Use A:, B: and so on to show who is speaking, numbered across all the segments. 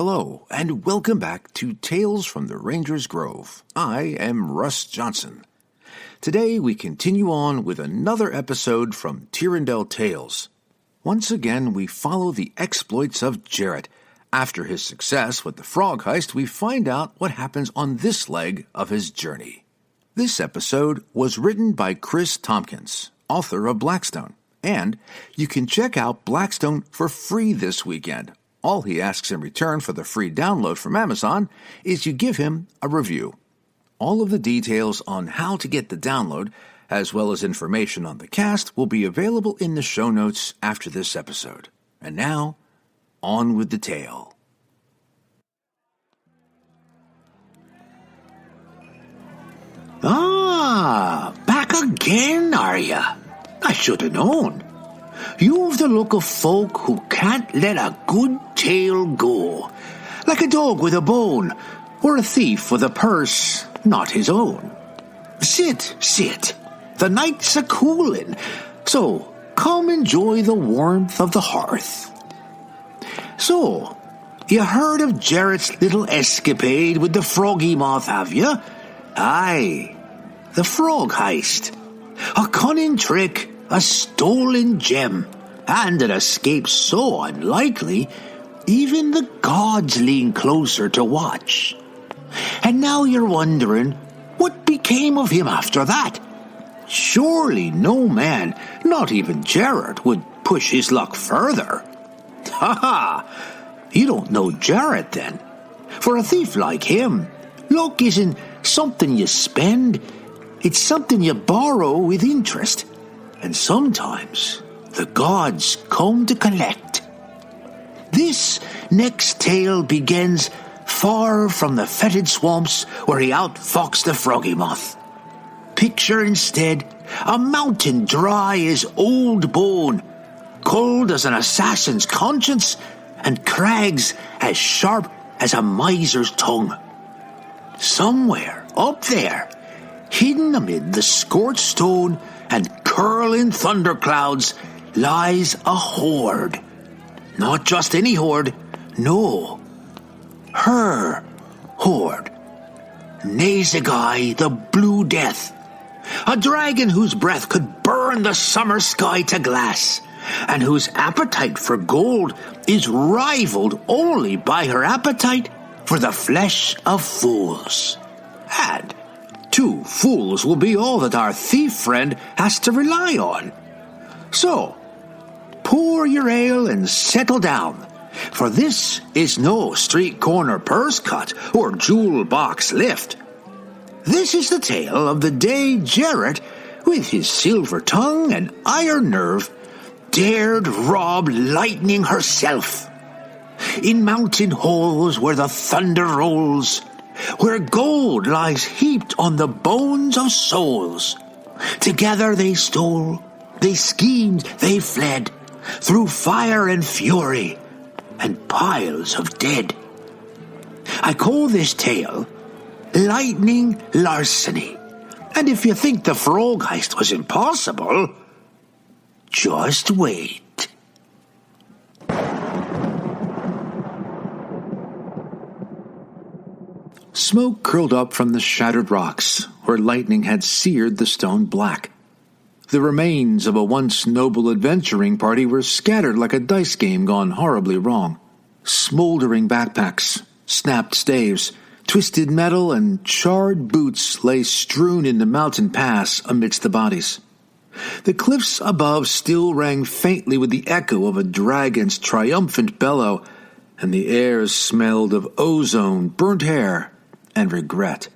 A: Hello, and welcome back to Tales from the Ranger's Grove. I am Russ Johnson. Today we continue on with another episode from Tirondel Tales. Once again, we follow the exploits of Jarrett. After his success with the frog heist, we find out what happens on this leg of his journey. This episode was written by Chris Tomkins, author of Blackstone, and you can check out Blackstone for free this weekend. All he asks in return for the free download from Amazon is you give him a review. All of the details on how to get the download, as well as information on the cast, will be available in the show notes after this episode. And now, on with the tale.
B: Ah, back again, are ya? I should have known. You've the look of folk who can't let a good tale go. Like a dog with a bone, or a thief with a purse not his own. Sit. The night's a-coolin', so come enjoy the warmth of the hearth. So, you heard of Jarrett's little escapade with the froggy moth, have you? Aye, the frog heist. A cunning trick, a stolen gem, and an escape so unlikely, even the gods lean closer to watch. And now you're wondering, what became of him after that? Surely no man, not even Jarrett, would push his luck further. Ha! You don't know Jarrett then. For a thief like him, luck isn't something you spend, it's something you borrow with interest. And sometimes the gods come to collect. This next tale begins far from the fetid swamps where he outfoxed the froggy moth. Picture instead a mountain dry as old bone, cold as an assassin's conscience, and crags as sharp as a miser's tongue. Somewhere up there, hidden amid the scorched stone and curling thunderclouds, lies a hoard. Not just any hoard, no. Her hoard. Nazagai, the Blue Death. A dragon whose breath could burn the summer sky to glass, and whose appetite for gold is rivaled only by her appetite for the flesh of fools. And 2 fools will be all that our thief friend has to rely on. So, pour your ale and settle down, for this is no street corner purse cut or jewel box lift. This is the tale of the day Jarrett, with his silver tongue and iron nerve, dared rob lightning herself. In mountain holes where the thunder rolls, where gold lies heaped on the bones of souls. Together they stole, they schemed, they fled, through fire and fury, and piles of dead. I call this tale Lightning Larceny, and if you think the frog heist was impossible, just wait.
A: Smoke curled up from the shattered rocks, where lightning had seared the stone black. The remains of a once noble adventuring party were scattered like a dice game gone horribly wrong. Smoldering backpacks, snapped staves, twisted metal, and charred boots lay strewn in the mountain pass amidst the bodies. The cliffs above still rang faintly with the echo of a dragon's triumphant bellow, and the air smelled of ozone, burnt hair, and regret.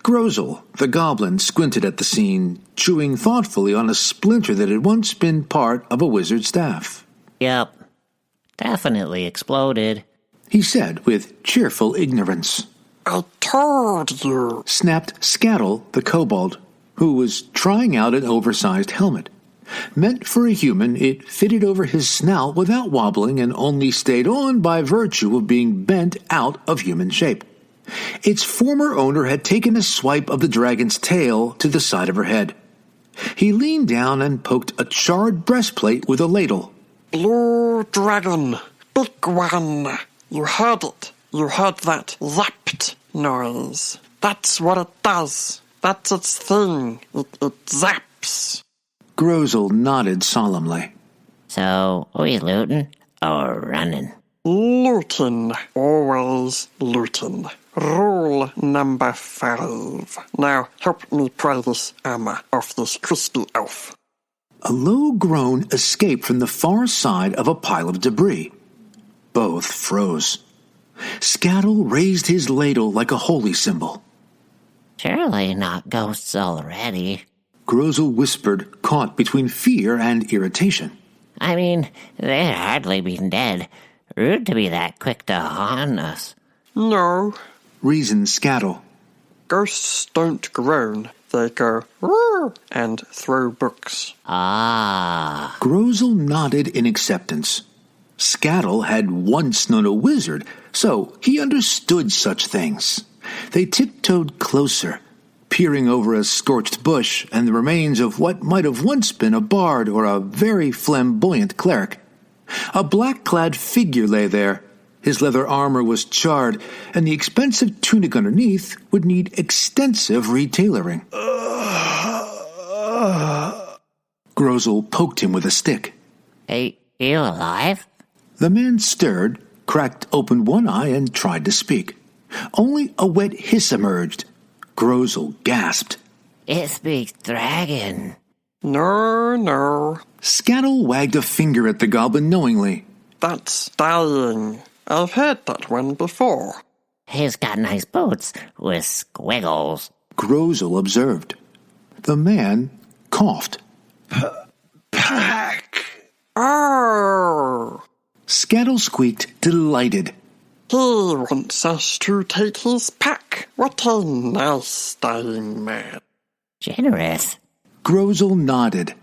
A: Grozzal, the goblin, squinted at the scene, chewing thoughtfully on a splinter that had once been part of a wizard's staff.
C: Yep, definitely exploded,
A: he said with cheerful ignorance.
D: I told you,
A: snapped Skatle, the kobold, who was trying out an oversized helmet. Meant for a human, it fitted over his snout without wobbling and only stayed on by virtue of being bent out of human shape. Its former owner had taken a swipe of the dragon's tail to the side of her head. He leaned down and poked a charred breastplate with a ladle.
D: Blue dragon, big one.
E: You heard it. You heard that zapped noise. That's what it does. That's its thing. It zaps.
B: Grozzal nodded solemnly.
C: So, we lootin' or running?
E: Lootin'. Always lootin'. Rule number 5. Now, help me pry this armor off this crispy elf.
B: A low groan escaped from the far side of a pile of debris. Both froze. Skatle raised his ladle like a holy symbol.
C: Surely not ghosts already.
B: Grozzal whispered, caught between fear and irritation.
C: I mean, they'd hardly been dead. Rude to be that quick to haunt us.
E: No,
B: Reasoned Skatle.
E: ghosts don't groan. They go, "Roar," and throw books.
C: Ah.
B: Grozzal nodded in acceptance. Skatle had once known a wizard, so he understood such things. They tiptoed closer, peering over a scorched bush and the remains of what might have once been a bard or a very flamboyant cleric. A black-clad figure lay there. His leather armor was charred, and the expensive tunic underneath would need extensive retailoring. Grozzal poked him with a stick.
C: Hey, you alive?
B: The man stirred, cracked open one eye, and tried to speak. Only a wet hiss emerged. Grozzal gasped.
C: It speaks dragon.
E: No.
B: Skatle wagged a finger at the goblin knowingly.
E: That's dying. I've heard that one before.
C: He's got nice boots with squiggles.
B: Grozzal observed. The man coughed.
E: Pack. Oh.
B: Skatle squeaked, delighted.
E: He wants us to take his pack. What a nice dying man.
C: Generous.
B: Grozzal nodded.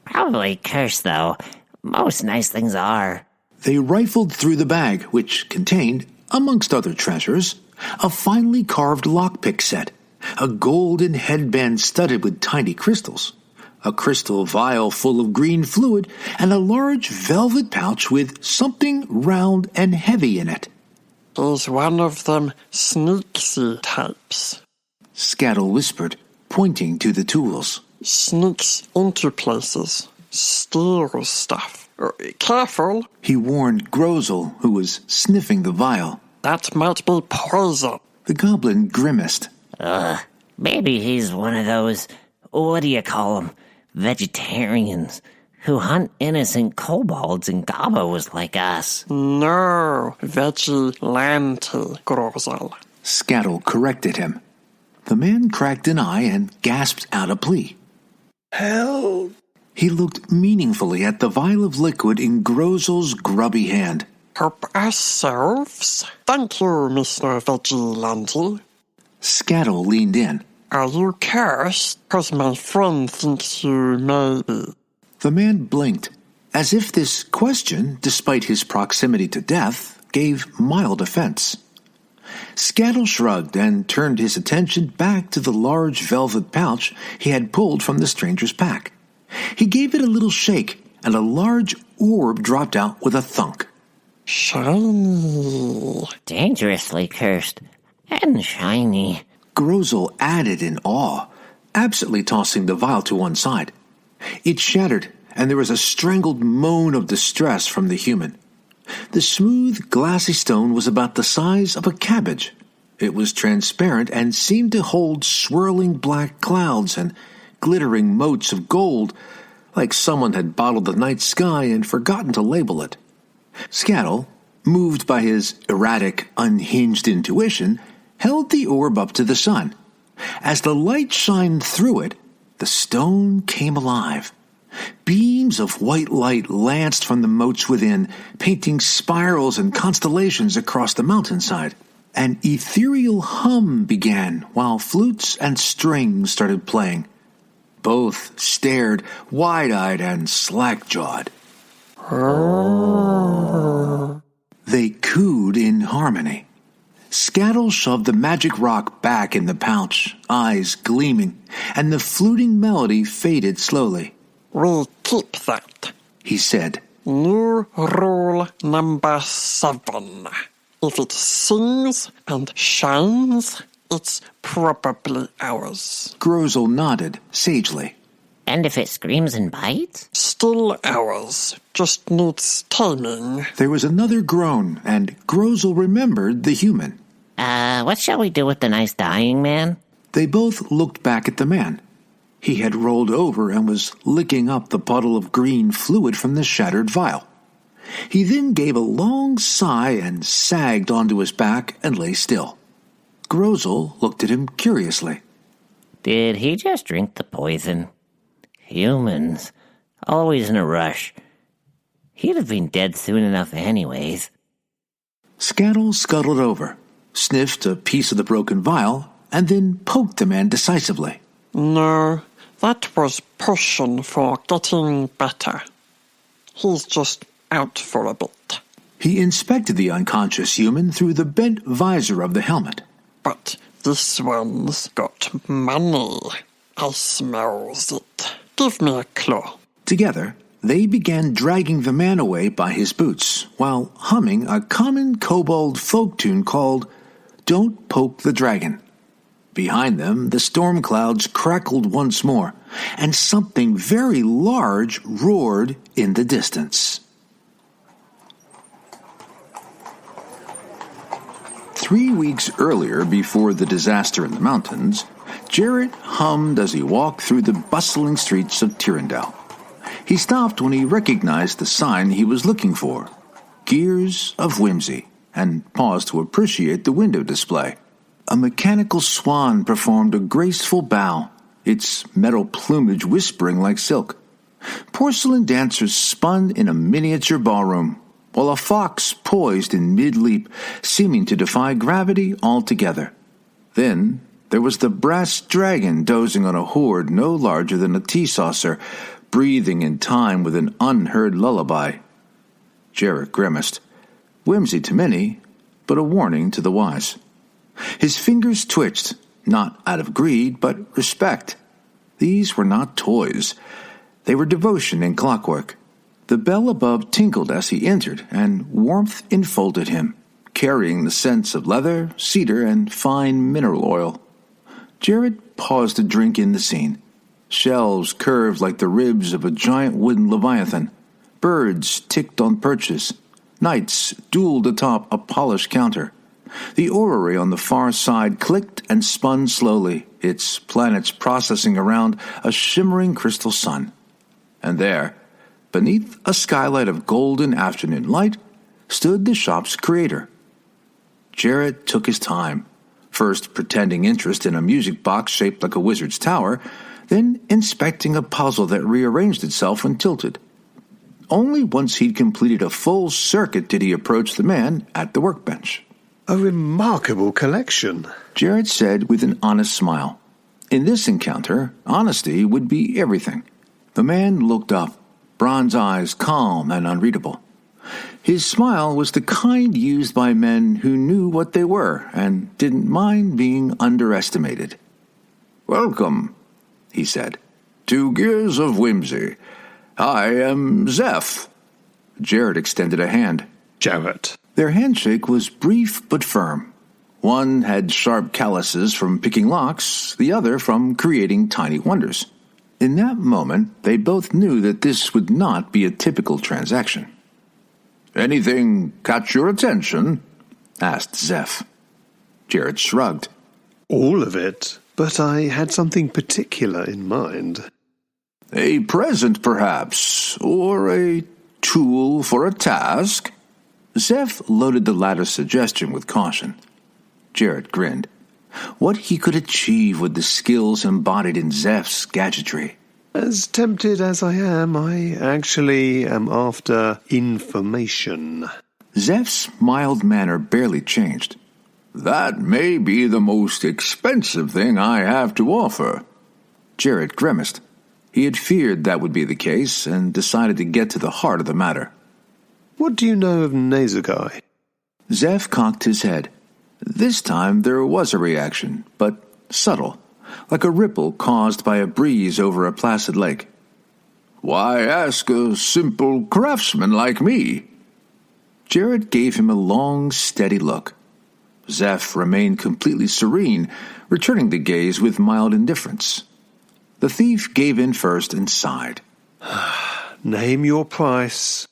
C: Probably cursed, though. Most nice things are.
B: They rifled through the bag, which contained, amongst other treasures, a finely carved lockpick set, a golden headband studded with tiny crystals, a crystal vial full of green fluid, and a large velvet pouch with something round and heavy in it.
E: He's one of them sneaksy types.
B: Skatle whispered, pointing to the tools.
E: Sneaks into places. Steals stuff. Careful.
B: He warned Grozzal, who was sniffing the vial.
E: That might be poison.
B: The goblin grimaced.
C: Maybe he's one of those, what do you call them, vegetarians, who hunt innocent kobolds and gobbos like us.
E: No, vigilante, Grozzal.
B: Skatle corrected him. The man cracked an eye and gasped out a plea.
E: Help.
B: He looked meaningfully at the vial of liquid in Grozzal's grubby hand.
E: Help ourselves. Thank you, Mr. Vigilante.
B: Skatle leaned in.
E: Are you cursed? 'Cause my friend thinks you may be.
B: The man blinked, as if this question, despite his proximity to death, gave mild offense. Skatle shrugged and turned his attention back to the large velvet pouch he had pulled from the stranger's pack. He gave it a little shake, and a large orb dropped out with a thunk.
E: Shiny.
C: Dangerously cursed. And shiny.
B: Grozzal added in awe, absently tossing the vial to one side. It shattered, and there was a strangled moan of distress from the human. The smooth, glassy stone was about the size of a cabbage. It was transparent and seemed to hold swirling black clouds and glittering motes of gold, like someone had bottled the night sky and forgotten to label it. Skatle, moved by his erratic, unhinged intuition, held the orb up to the sun. As the light shined through it, the stone came alive. Beams of white light lanced from the motes within, painting spirals and constellations across the mountainside. An ethereal hum began while flutes and strings started playing. Both stared, wide-eyed and slack-jawed. They cooed in harmony. Skatle shoved the magic rock back in the pouch, eyes gleaming, and the fluting melody faded slowly.
E: We keep that.
B: He said.
E: New rule number 7. if it sings and shines, it's probably ours.
A: Grozzal nodded sagely.
C: And if it screams and bites?
E: Still ours. Just needs taming.
A: There was another groan, and Grozzal remembered the human.
C: What shall we do with the nice dying man?
A: They both looked back at the man. He had rolled over and was licking up the puddle of green fluid from the shattered vial. He then gave a long sigh and sagged onto his back and lay still. Grozzal looked at him curiously.
C: Did he just drink the poison? Humans, always in a rush. He'd have been dead soon enough anyways.
A: Skatle scuttled over, sniffed a piece of the broken vial, and then poked the man decisively.
E: No, that was potion for getting better. He's just out for a bit.
A: He inspected the unconscious human through the bent visor of the helmet.
E: But this one's got money. I smells it. Give me a claw.
A: Together, they began dragging the man away by his boots, while humming a common kobold folk tune called Don't Poke the Dragon. Behind them, the storm clouds crackled once more, and something very large roared in the distance. 3 weeks earlier, before the disaster in the mountains, Jarrett hummed as he walked through the bustling streets of Tirondel. He stopped when he recognized the sign he was looking for, Gears of Whimsy, and paused to appreciate the window display. A mechanical swan performed a graceful bow, its metal plumage whispering like silk. Porcelain dancers spun in a miniature ballroom, while a fox poised in mid-leap, seeming to defy gravity altogether. Then there was the brass dragon dozing on a hoard no larger than a tea saucer, breathing in time with an unheard lullaby. Jarrett grimaced. Whimsy to many, but a warning to the wise. His fingers twitched, not out of greed, but respect. These were not toys. They were devotion and clockwork. The bell above tinkled as he entered, and warmth enfolded him, carrying the scents of leather, cedar, and fine mineral oil. Jarrett paused to drink in the scene. Shelves curved like the ribs of a giant wooden leviathan. Birds ticked on perches. Knights dueled atop a polished counter. The orrery on the far side clicked and spun slowly, its planets processing around a shimmering crystal sun. And there, beneath a skylight of golden afternoon light, stood the shop's creator. Jarrett took his time, first pretending interest in a music box shaped like a wizard's tower, then inspecting a puzzle that rearranged itself when tilted. Only once he'd completed a full circuit did he approach the man at the workbench.
F: A remarkable collection,
A: Jarrett said with an honest smile. In this encounter, honesty would be everything. The man looked up, bronze eyes calm and unreadable. His smile was the kind used by men who knew what they were and didn't mind being underestimated. "Welcome," he said, "to Gears of Whimsy. I am Sept." Jarrett extended a hand.
F: Jarrett.
A: Their handshake was brief but firm. One had sharp calluses from picking locks, the other from creating tiny wonders. In that moment, they both knew that this would not be a typical transaction. "Anything catch your attention?" asked Sept. Jarrett shrugged.
F: All of it, but I had something particular in mind.
A: "A present, perhaps, or a tool for a task?" Sept loaded the latter's suggestion with caution. Jarrett grinned. What he could achieve with the skills embodied in Sept's gadgetry.
F: As tempted as I actually am after information.
A: Sept's mild manner barely changed. "That may be the most expensive thing I have to offer." Jarrett grimaced. He had feared that would be the case and decided to get to the heart of the matter.
F: What do you know of Nazagai?
A: Sept cocked his head. This time there was a reaction, but subtle, like a ripple caused by a breeze over a placid lake. "Why ask a simple craftsman like me?" Jarrett gave him a long, steady look. Zeph remained completely serene, returning the gaze with mild indifference. The thief gave in first and sighed.
F: Name your price.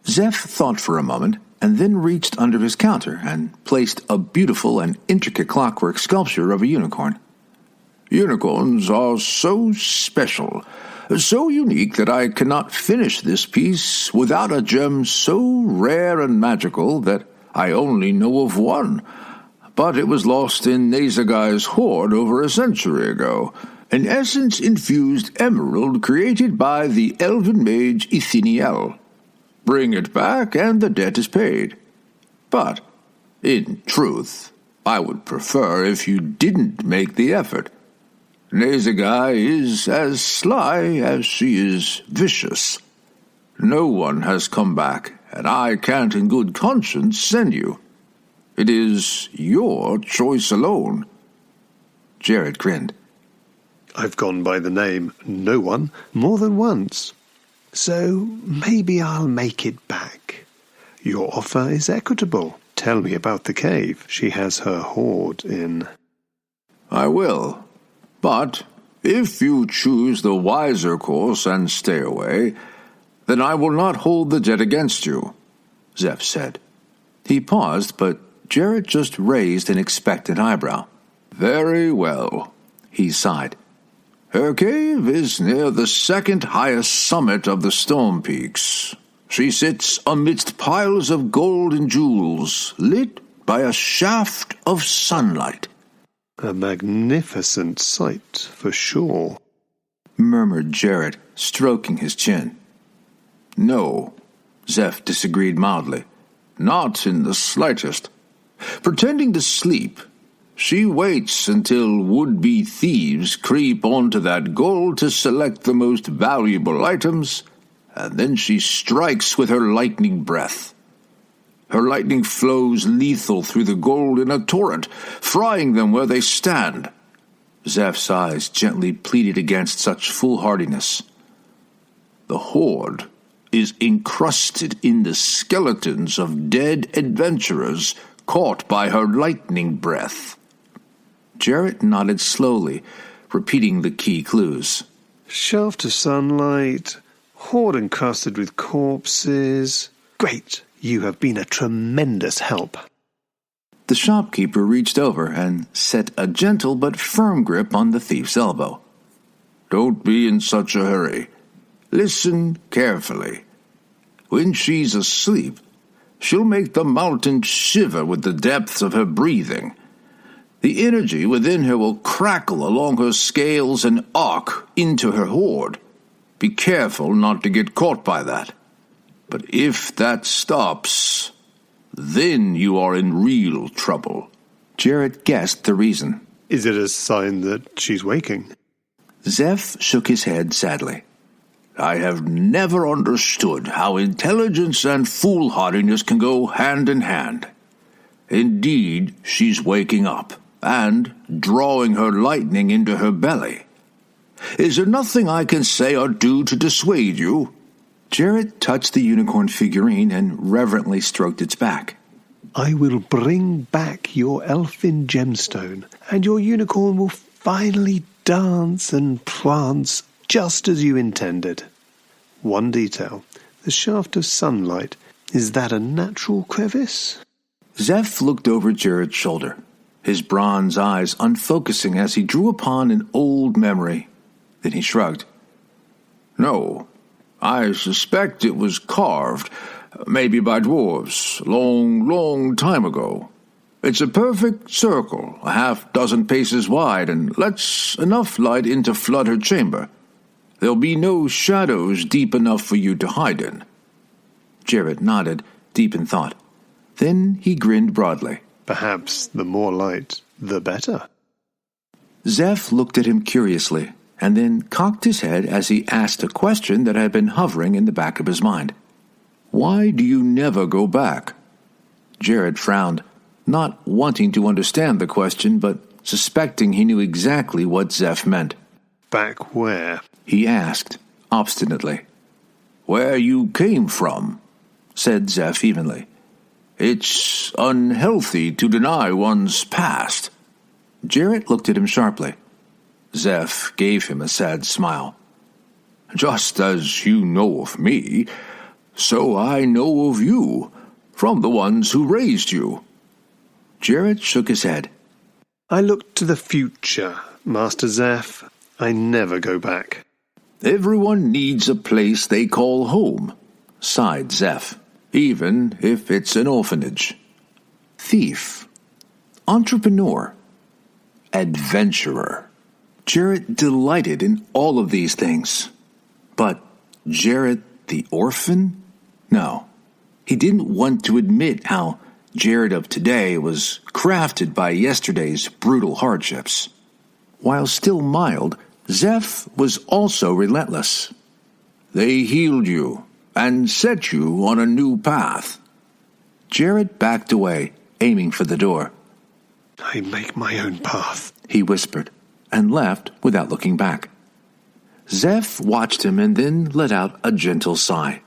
A: Zeph thought for a moment, and then reached under his counter and placed a beautiful and intricate clockwork sculpture of a unicorn. Unicorns are so special, so unique that I cannot finish this piece without a gem so rare and magical that I only know of one. But it was lost in Nazagai's hoard over a century ago, an essence-infused emerald created by the elven mage Ithiniel. Bring it back and the debt is paid. But, in truth, I would prefer if you didn't make the effort. Nazagai is as sly as she is vicious. No one has come back, and I can't in good conscience send you. It is your choice alone. Jarrett grinned.
F: I've gone by the name No One more than once. So maybe I'll make it back. Your offer is equitable. Tell me about the cave she has her hoard in.
A: I will. But if you choose the wiser course and stay away, then I will not hold the debt against you, Zeph said. He paused, but Jarrett just raised an expectant eyebrow. Very well, he sighed. Her cave is near the second highest summit of the storm peaks. She sits amidst piles of gold and jewels, lit by a shaft of sunlight.
F: A magnificent sight, for sure,
A: murmured Jarrett, stroking his chin. No, Zeph disagreed mildly. Not in the slightest. Pretending to sleep, she waits until would-be thieves creep onto that gold to select the most valuable items, and then she strikes with her lightning breath. Her lightning flows lethal through the gold in a torrent, frying them where they stand. Zeph's eyes gently pleaded against such foolhardiness. The hoard is encrusted in the skeletons of dead adventurers caught by her lightning breath. Jarrett nodded slowly, repeating the key clues.
F: Shaft of sunlight, hoard encrusted with corpses. Great, you have been a tremendous help.
A: The shopkeeper reached over and set a gentle but firm grip on the thief's elbow. Don't be in such a hurry. Listen carefully. When she's asleep, she'll make the mountains shiver with the depths of her breathing. The energy within her will crackle along her scales and arc into her hoard. Be careful not to get caught by that. But if that stops, then you are in real trouble. Jarrett guessed the reason.
F: Is it a sign that she's waking?
A: Zeph shook his head sadly. I have never understood how intelligence and foolhardiness can go hand in hand. Indeed, she's waking up and drawing her lightning into her belly. Is there nothing I can say or do to dissuade you? Jarrett touched the unicorn figurine and reverently stroked its back.
F: I will bring back your elfin gemstone, and your unicorn will finally dance and prance just as you intended. One detail, the shaft of sunlight, is that a natural crevice?
A: Zeph looked over Jarrett's shoulder, his bronze eyes unfocusing as he drew upon an old memory. Then he shrugged. No, I suspect it was carved, maybe by dwarves, long time ago. It's a perfect circle, a half-dozen paces wide, and lets enough light in to flood her chamber. There'll be no shadows deep enough for you to hide in. Jarrett nodded, deep in thought. Then he grinned broadly.
F: Perhaps the more light, the better.
A: Zeph looked at him curiously, and then cocked his head as he asked a question that had been hovering in the back of his mind. Why do you never go back? Jarrett frowned, not wanting to understand the question, but suspecting he knew exactly what Zeph meant.
F: Back where?
A: He asked, obstinately. Where you came from, said Zeph evenly. It's unhealthy to deny one's past. Jarrett looked at him sharply. Zeph gave him a sad smile. Just as you know of me, so I know of you, from the ones who raised you. Jarrett shook his head.
F: I look to the future, Master Zeph. I never go back.
A: Everyone needs a place they call home, sighed Zeph, even if it's an orphanage. Thief, entrepreneur, adventurer. Jarrett delighted in all of these things. But Jarrett the orphan? No. He didn't want to admit how Jarrett of today was crafted by yesterday's brutal hardships. While still mild, Zeph was also relentless. They healed you and set you on a new path. Jarrett backed away, aiming for the door.
F: I make my own path,
A: he whispered, and left without looking back. Zeph watched him and then let out a gentle sigh.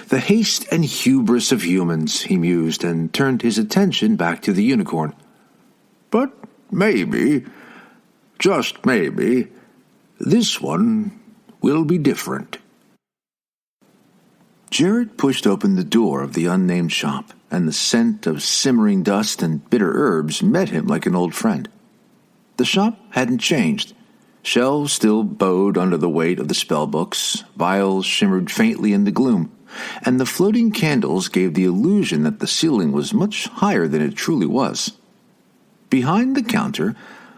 A: The haste and hubris of humans, he mused, and turned his attention back to the unicorn. But maybe, just maybe, this one will be different. Jarrett pushed open the door of the unnamed shop, and the scent of simmering dust and bitter herbs met him like an old friend. The shop hadn't changed. Shelves still bowed under the weight of the spellbooks, vials shimmered faintly in the gloom, and the floating candles gave the illusion that the ceiling was much higher than it truly was. Behind the counter,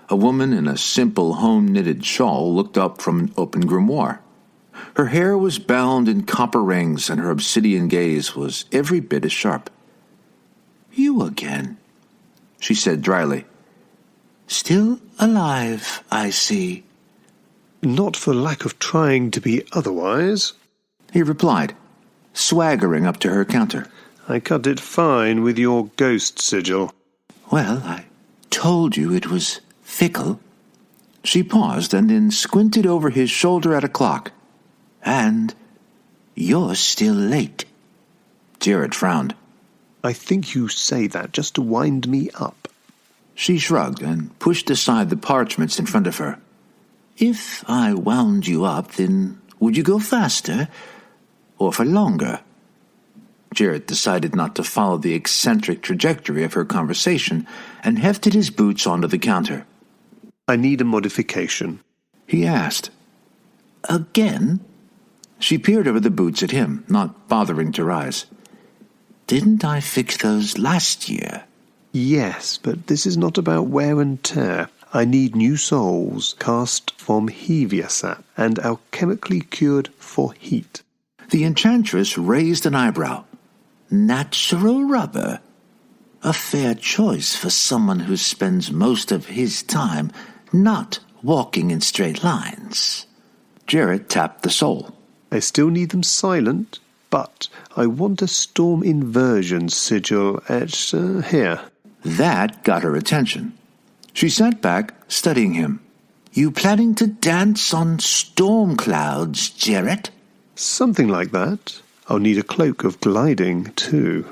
A: a woman in a simple home-knitted shawl looked up from an open grimoire. Her hair was bound in copper rings, and her obsidian gaze was every bit as sharp. "You again," she said dryly. "Still alive, I see."
F: Not for lack of trying to be otherwise,
A: he replied, swaggering up to her counter.
F: I cut it fine with your ghost sigil.
A: Well, I told you it was fickle. She paused and then squinted over his shoulder at a clock. And you're still late. Jarrett frowned.
F: I think you say that just to wind me up.
A: She shrugged and pushed aside the parchments in front of her. If I wound you up, then would you go faster or for longer? Jarrett decided not to follow the eccentric trajectory of her conversation and hefted his boots onto the counter.
F: I need a modification,
A: he asked. Again? She peered over the boots at him, not bothering to rise. Didn't I fix those last year?
F: Yes, but this is not about wear and tear. I need new soles cast from Heviasap and alchemically cured for heat.
A: The enchantress raised an eyebrow. Natural rubber? A fair choice for someone who spends most of his time not walking in straight lines. Jarrett tapped the sole.
F: I still need them silent, but I want a storm inversion sigil etched here.
A: That got her attention. She sat back, studying him. You planning to dance on storm clouds, Jarrett?
F: Something like that. I'll need a cloak of gliding, too.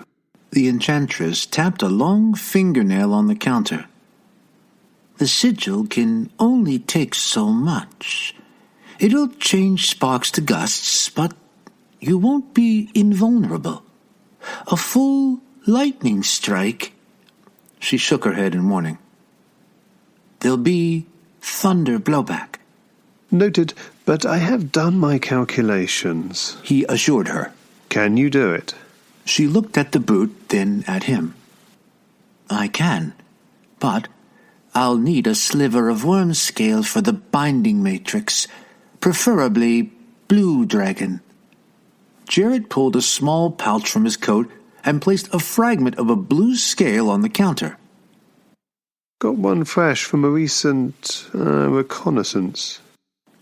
A: The enchantress tapped a long fingernail on the counter. The sigil can only take so much. It'll change sparks to gusts, but you won't be invulnerable. A full lightning strike. She shook her head in warning. There'll be thunder blowback.
F: Noted, but I have done my calculations,
A: he assured her.
F: Can you do it?
A: She looked at the boot, then at him. I can, but I'll need a sliver of worm scale for the binding matrix, preferably blue dragon. Jarrett pulled a small pouch from his coat and placed a fragment of a blue scale on the counter.
F: Got one fresh from a recent reconnaissance.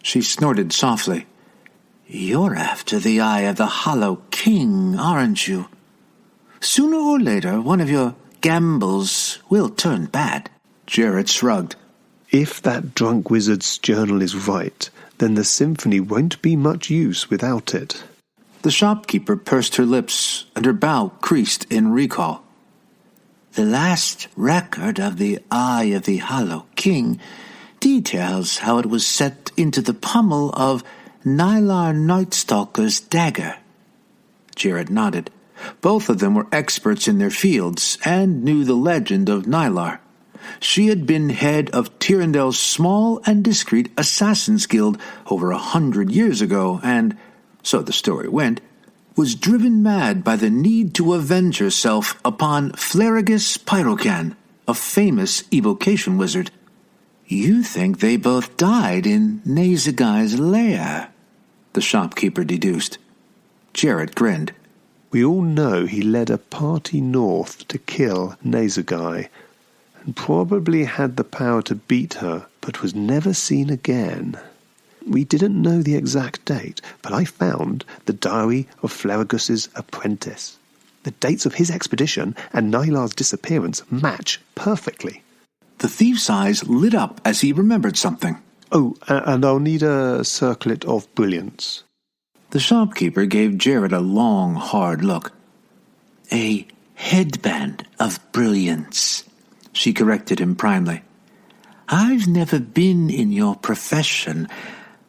A: She snorted softly. You're after the eye of the Hollow King, aren't you? Sooner or later, one of your gambles will turn bad. Jarrett shrugged.
F: If that drunk wizard's journal is right, then the symphony won't be much use without it.
A: The shopkeeper pursed her lips, and her bow creased in recall.
B: The last record of the Eye of the Hollow King details how it was set into the pommel of Nylar Nightstalker's dagger. Jarrett nodded. Both of them were experts in their fields and knew the legend of Nylar. She had been head of Tirondel's small and discreet Assassin's Guild over 100 years ago and, so the story went, was driven mad by the need to avenge herself upon Flerigus Pyrocan, a famous evocation wizard. You think they both died in Nazagai's lair, the shopkeeper deduced. Jarrett grinned.
F: We all know he led a party north to kill Nazagai, and probably had the power to beat her, but was never seen again. We didn't know the exact date, but I found the diary of Flerigus's apprentice. The dates of his expedition and Nylar's disappearance match perfectly.
A: The thief's eyes lit up as he remembered something.
F: Oh, and I'll need a circlet of brilliance.
A: The shopkeeper gave Jarrett a long, hard look.
B: A headband of brilliance, she corrected him primly. I've never been in your profession,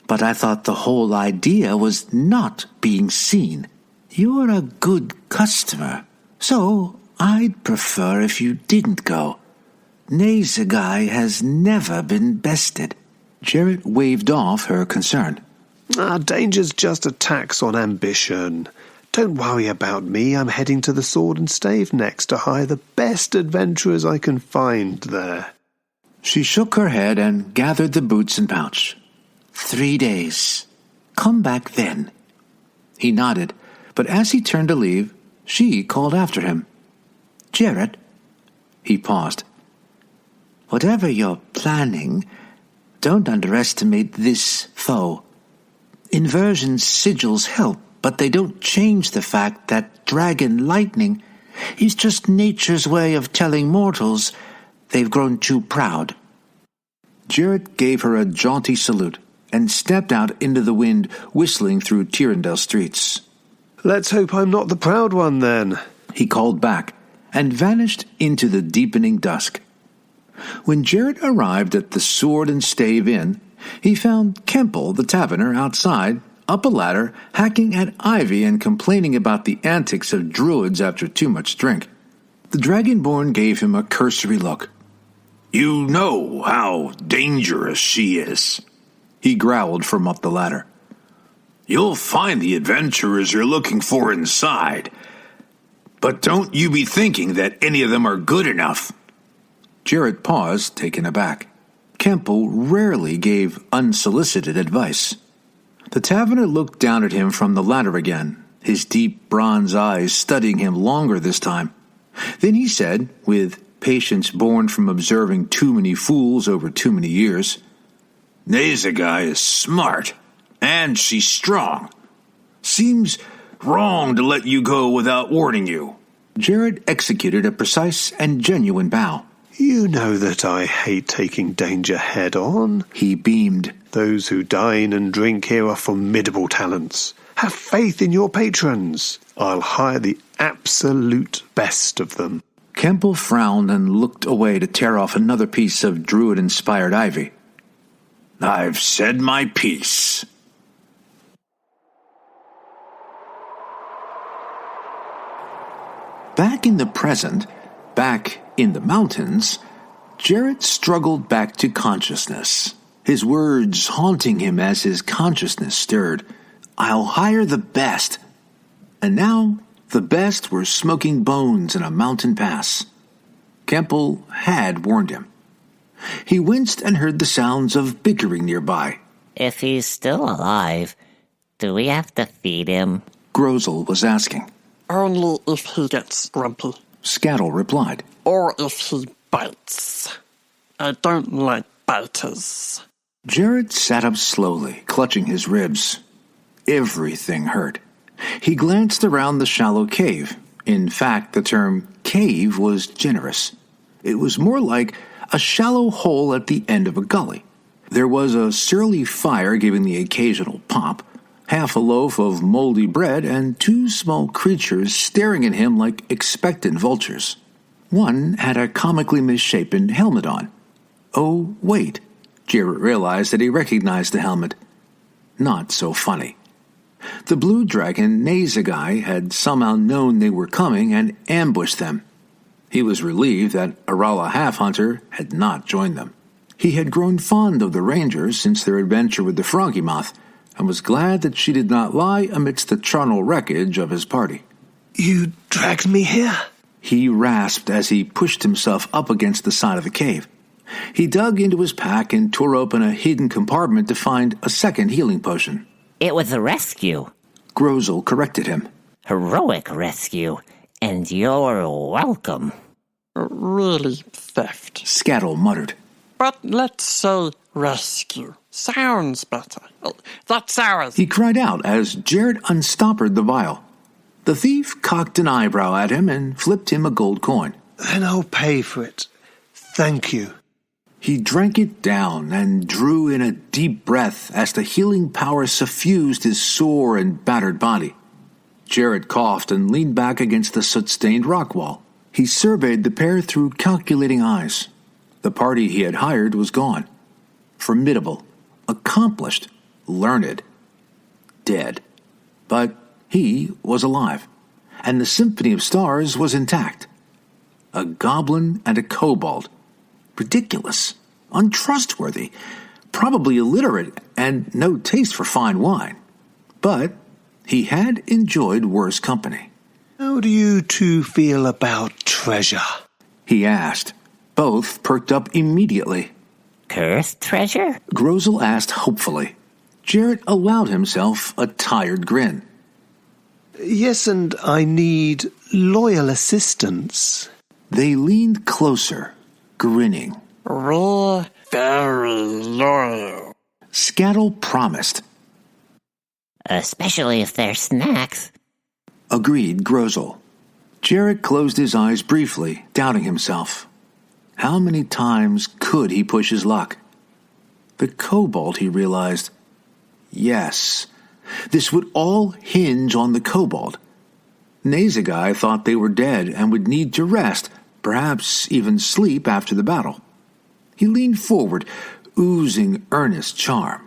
B: but I thought the whole idea was not being seen. You're a good customer, so I'd prefer if you didn't go. Nazagai has never been bested.
A: Jarrett waved off her concern.
F: Danger's just a tax on ambition. Don't worry about me. I'm heading to the Sword and Stave next to hire the best adventurers I can find there.
A: She shook her head and gathered the boots and pouch.
B: 3 days. Come back then.
A: He nodded, but as he turned to leave, she called after him.
B: Jarrett.
A: He paused.
B: Whatever you're planning, don't underestimate this foe. Inversion sigils help, but they don't change the fact that dragon lightning is just nature's way of telling mortals they've grown too proud.
A: Jarrett gave her a jaunty salute and stepped out into the wind, whistling through Tirondel streets.
F: Let's hope I'm not the proud one, then,
A: he called back, and vanished into the deepening dusk. When Jarrett arrived at the Sword and Stave Inn, he found Kemple, the taverner, outside, up a ladder, hacking at ivy and complaining about the antics of druids after too much drink. The Dragonborn gave him a cursory look.
G: You know how dangerous she is,
A: he growled from up the ladder.
G: You'll find the adventurers you're looking for inside, but don't you be thinking that any of them are good enough.
A: Jarrett paused, taken aback. Kemple rarely gave unsolicited advice. The taverner looked down at him from the ladder again, his deep bronze eyes studying him longer this time. Then he said, with patience born from observing too many fools over too many years,
G: Nazagai is smart, and she's strong. Seems wrong to let you go without warning you.
A: Jarrett executed a precise and genuine bow.
F: You know that I hate taking danger head-on.
A: He beamed.
F: Those who dine and drink here are formidable talents. Have faith in your patrons. I'll hire the absolute best of them.
A: Kemple frowned and looked away to tear off another piece of druid-inspired ivy.
G: I've said my piece.
A: Back in the present, back in the mountains, Jarrett struggled back to consciousness, his words haunting him as his consciousness stirred. I'll hire the best. And now the best were smoking bones in a mountain pass. Kemple had warned him. He winced and heard the sounds of bickering nearby.
C: If he's still alive, do we have to feed him?
A: Grozzal was asking.
E: Only if he gets grumpy.
A: Skatle replied.
E: Or if he bites. I don't like biters.
A: Jarrett sat up slowly, clutching his ribs. Everything hurt. He glanced around the shallow cave. In fact, the term cave was generous. It was more like a shallow hole at the end of a gully. There was a surly fire giving the occasional pop, half a loaf of moldy bread, and two small creatures staring at him like expectant vultures. One had a comically misshapen helmet on. Oh, wait. Jarrett realized that he recognized the helmet. Not so funny. The blue dragon Nazagai had somehow known they were coming and ambushed them. He was relieved that Arala Half-Hunter had not joined them. He had grown fond of the Rangers since their adventure with the Froggy-Moth, and was glad that she did not lie amidst the charnel wreckage of his party.
F: You dragged me here?
A: He rasped as he pushed himself up against the side of the cave. He dug into his pack and tore open a hidden compartment to find a second healing potion.
C: It was a rescue.
A: Grozzal corrected him.
C: Heroic rescue. And you're welcome.
E: Really theft.
A: Skatle muttered.
E: But let's say rescue. Sounds better. That's ours.
A: He cried out as Jarrett unstoppered the vial. The thief cocked an eyebrow at him and flipped him a gold coin.
F: Then I'll pay for it. Thank you.
A: He drank it down and drew in a deep breath as the healing power suffused his sore and battered body. Jarrett coughed and leaned back against the soot-stained rock wall. He surveyed the pair through calculating eyes. The party he had hired was gone. Formidable, accomplished, learned, dead. But he was alive, and the Symphony of Stars was intact. A goblin and a kobold. Ridiculous, untrustworthy, probably illiterate, and no taste for fine wine. But he had enjoyed worse company.
F: How do you two feel about treasure?
A: He asked. Both perked up immediately.
C: Cursed treasure?
A: Grozzal asked hopefully. Jarrett allowed himself a tired grin.
F: Yes, and I need loyal assistance.
A: They leaned closer, grinning.
E: We're very loyal.
A: Skatle promised.
C: Especially if they're snacks.
A: Agreed Grozzal. Jarrett closed his eyes briefly, doubting himself. How many times could he push his luck? The kobold, he realized. Yes, this would all hinge on the kobold. Nazagai thought they were dead and would need to rest, perhaps even sleep after the battle. He leaned forward, oozing earnest charm.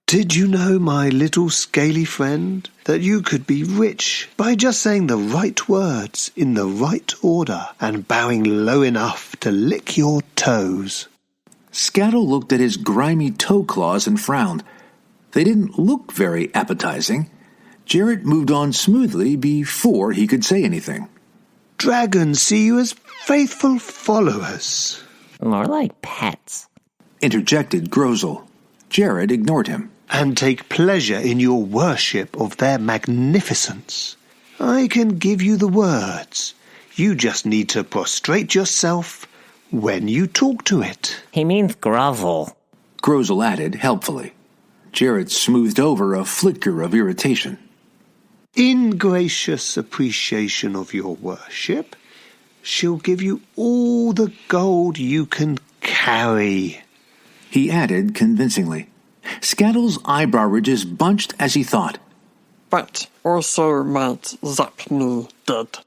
F: Did you know, my little scaly friend, that you could be rich by just saying the right words in the right order and bowing low enough to lick your toes?
A: Skatle looked at his grimy toe claws and frowned. They didn't look very appetizing. Jarrett moved on smoothly before he could say anything.
F: Dragons see you as faithful followers.
C: More like pets.
A: Interjected Grozzal. Jarrett ignored him.
F: And take pleasure in your worship of their magnificence. I can give you the words. You just need to prostrate yourself when you talk to it.
C: He means grovel.
A: Grozzal added helpfully. Jarrett smoothed over a flicker of irritation.
F: In gracious appreciation of your worship, she'll give you all the gold you can carry.
A: He added convincingly. Skatle's eyebrow ridges bunched as he thought.
E: But also might zap me dead.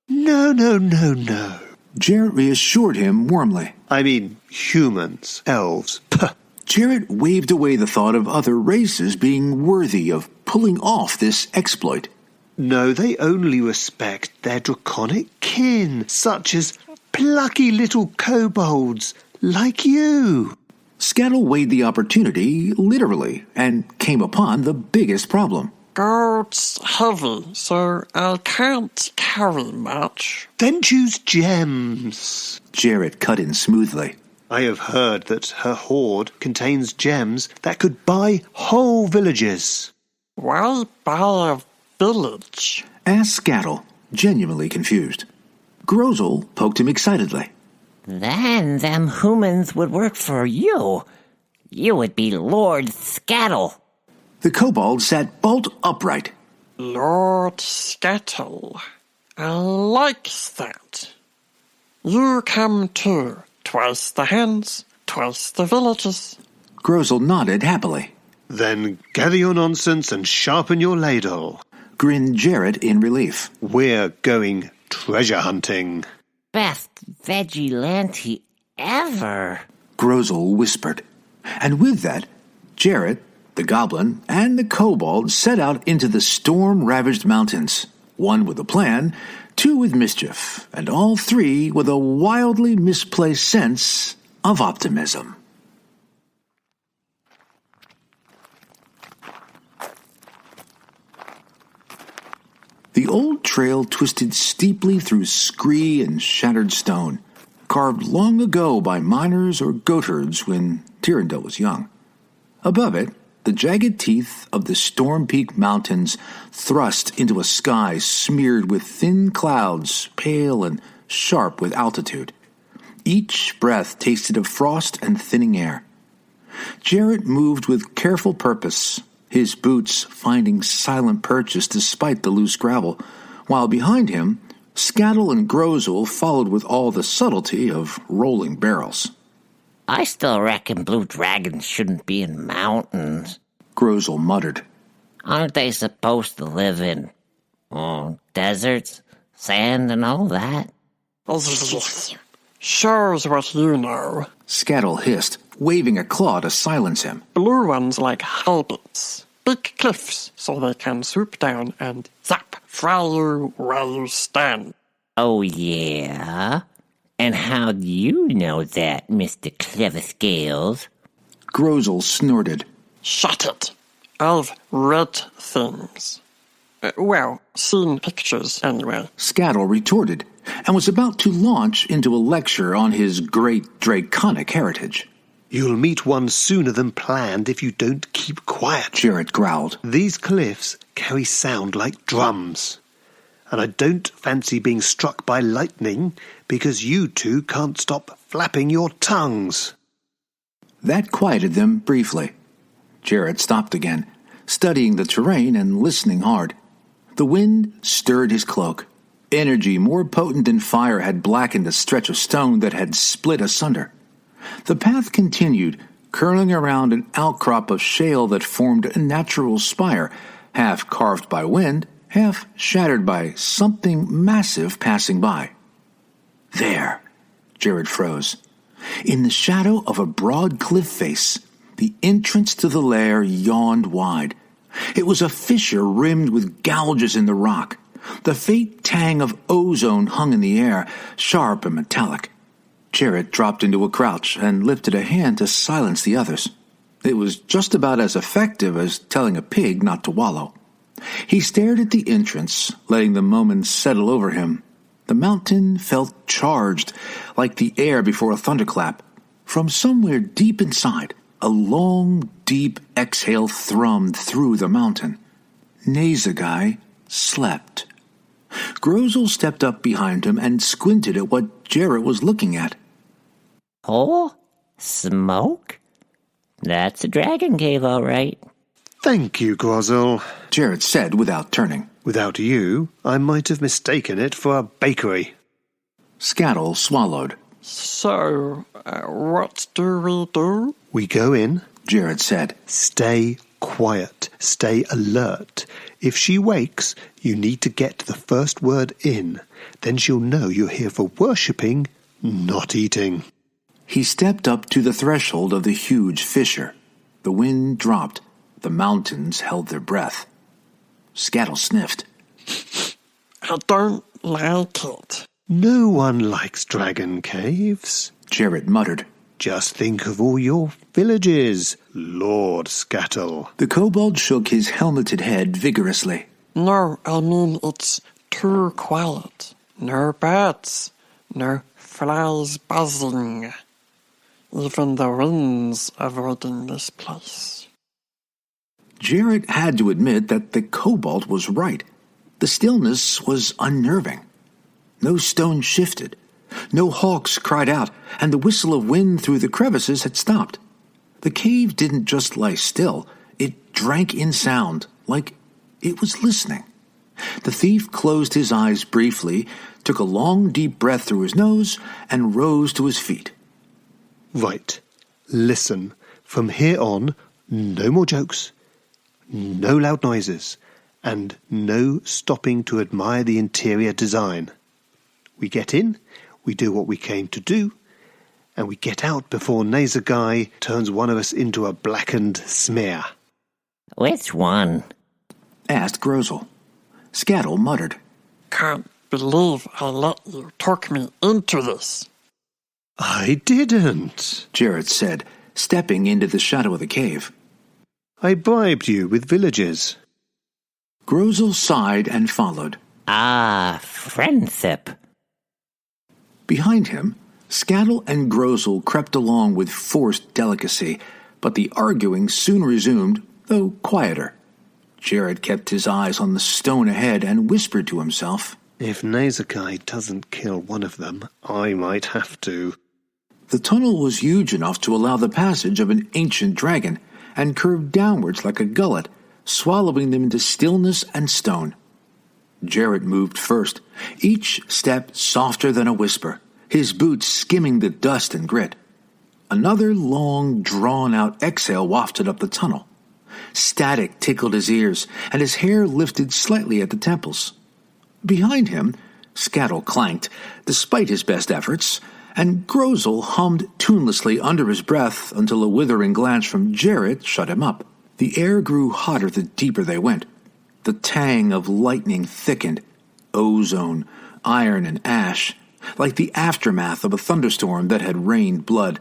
F: No.
A: Jarrett reassured him warmly.
F: I mean, humans, elves. Puh.
A: Jarrett waved away the thought of other races being worthy of pulling off this exploit.
F: No, they only respect their draconic kin, such as plucky little kobolds like you.
A: Skatle weighed the opportunity literally and came upon the biggest problem.
E: Gold's heavy, so I can't carry much.
F: Then choose gems.
A: Jarrett cut in smoothly.
F: I have heard that her hoard contains gems that could buy whole villages.
E: Why buy a village?
A: Asked Skatle, genuinely confused. Grozzal poked him excitedly.
C: Then them humans would work for you. You would be Lord Skatle.
A: The kobold sat bolt upright.
E: Lord Skatle. I like that. You come too. Twice the hands, twice the villages.
A: Grozzal nodded happily.
F: Then gather your nonsense and sharpen your ladle.
A: Grinned Jarrett in relief.
F: We're going treasure hunting.
C: Best vigilante ever,
A: Grozzal whispered. And with that, Jarrett, the goblin, and the kobold set out into the storm-ravaged mountains, one with a plan, two with mischief, and all three with a wildly misplaced sense of optimism. The old trail twisted steeply through scree and shattered stone, carved long ago by miners or goatherds when Tirondel was young. Above it, the jagged teeth of the Storm Peak Mountains thrust into a sky smeared with thin clouds, pale and sharp with altitude. Each breath tasted of frost and thinning air. Jarrett moved with careful purpose, his boots finding silent purchase despite the loose gravel, while behind him, Skatle and Grozzal followed with all the subtlety of rolling barrels.
C: I still reckon blue dragons shouldn't be in mountains,
A: Grozzal muttered.
C: Aren't they supposed to live in, deserts, sand and all that?
E: Shows what you know.
A: Skatle hissed, waving a claw to silence him.
E: Blue ones like halberds. Big cliffs so they can swoop down and zap, fry you where you stand.
C: Oh, yeah? And how do you know that, Mr. Clever Scales?
A: Grozzal snorted.
E: Shut it. I've read things. Seen pictures anyway.
A: Skatle retorted, and was about to launch into a lecture on his great draconic heritage.
F: You'll meet one sooner than planned if you don't keep quiet,
A: Jarrett growled.
F: These cliffs carry sound like drums. And I don't fancy being struck by lightning because you two can't stop flapping your tongues.
A: That quieted them briefly. Jarrett stopped again, studying the terrain and listening hard. The wind stirred his cloak. Energy more potent than fire had blackened the stretch of stone that had split asunder. The path continued, curling around an outcrop of shale that formed a natural spire, half carved by wind, half shattered by something massive passing by. There, Jarrett froze. In the shadow of a broad cliff face, the entrance to the lair yawned wide. It was a fissure rimmed with gouges in the rock. The faint tang of ozone hung in the air, sharp and metallic. Jarrett dropped into a crouch and lifted a hand to silence the others. It was just about as effective as telling a pig not to wallow. He stared at the entrance, letting the moments settle over him. The mountain felt charged, like the air before a thunderclap. From somewhere deep inside, a long, deep exhale thrummed through the mountain. Nazagai slept. Grozzal stepped up behind him and squinted at what Jarrett was looking at.
C: Oh? Smoke? That's a dragon cave, all right.
F: Thank you, Grozzal,
A: Jarrett said without turning.
F: Without you, I might have mistaken it for a bakery.
A: Skatle swallowed.
E: So, what do we do?
F: We go in,
A: Jarrett said.
F: Stay quiet. Stay alert. If she wakes, you need to get the first word in. Then she'll know you're here for worshipping, not eating.
A: He stepped up to the threshold of the huge fissure. The wind dropped. The mountains held their breath. Skatle sniffed.
E: I don't like it.
F: No one likes dragon caves,
A: Jarrett muttered.
F: Just think of all your villages, Lord Skatle.
A: The kobold shook his helmeted head vigorously.
E: No, I mean it's too quiet. No birds. No flies buzzing. Even the wind's avoiding this place.
A: Jarrett had to admit that the kobold was right. The stillness was unnerving. No stone shifted. No hawks cried out, and the whistle of wind through the crevices had stopped. The cave didn't just lie still. It drank in sound, like it was listening. The thief closed his eyes briefly, took a long, deep breath through his nose, and rose to his feet.
F: Right. Listen. From here on, no more jokes, no loud noises, and no stopping to admire the interior design. We get in, We do what we came to do, and we get out before Nazagai turns one of us into a blackened smear.
C: Which one?
A: asked Grozzal. Skatle muttered.
E: Can't believe I let you talk me into this.
F: I didn't,
A: Jarrett said, stepping into the shadow of the cave.
F: I bribed you with villages.
A: Grozzal sighed and followed.
C: Friendship.
A: Behind him, Skatle and Grozzal crept along with forced delicacy, but the arguing soon resumed, though quieter. Jarrett kept his eyes on the stone ahead and whispered to himself,
F: If Nazagai doesn't kill one of them, I might have to.
A: The tunnel was huge enough to allow the passage of an ancient dragon, and curved downwards like a gullet, swallowing them into stillness and stone. Jarrett moved first, each step softer than a whisper, his boots skimming the dust and grit. Another long, drawn-out exhale wafted up the tunnel. Static tickled his ears, and his hair lifted slightly at the temples. Behind him, Skatle clanked, despite his best efforts, and Grozzal hummed tunelessly under his breath until a withering glance from Jarrett shut him up. The air grew hotter the deeper they went. The tang of lightning thickened, ozone, iron, and ash, like the aftermath of a thunderstorm that had rained blood.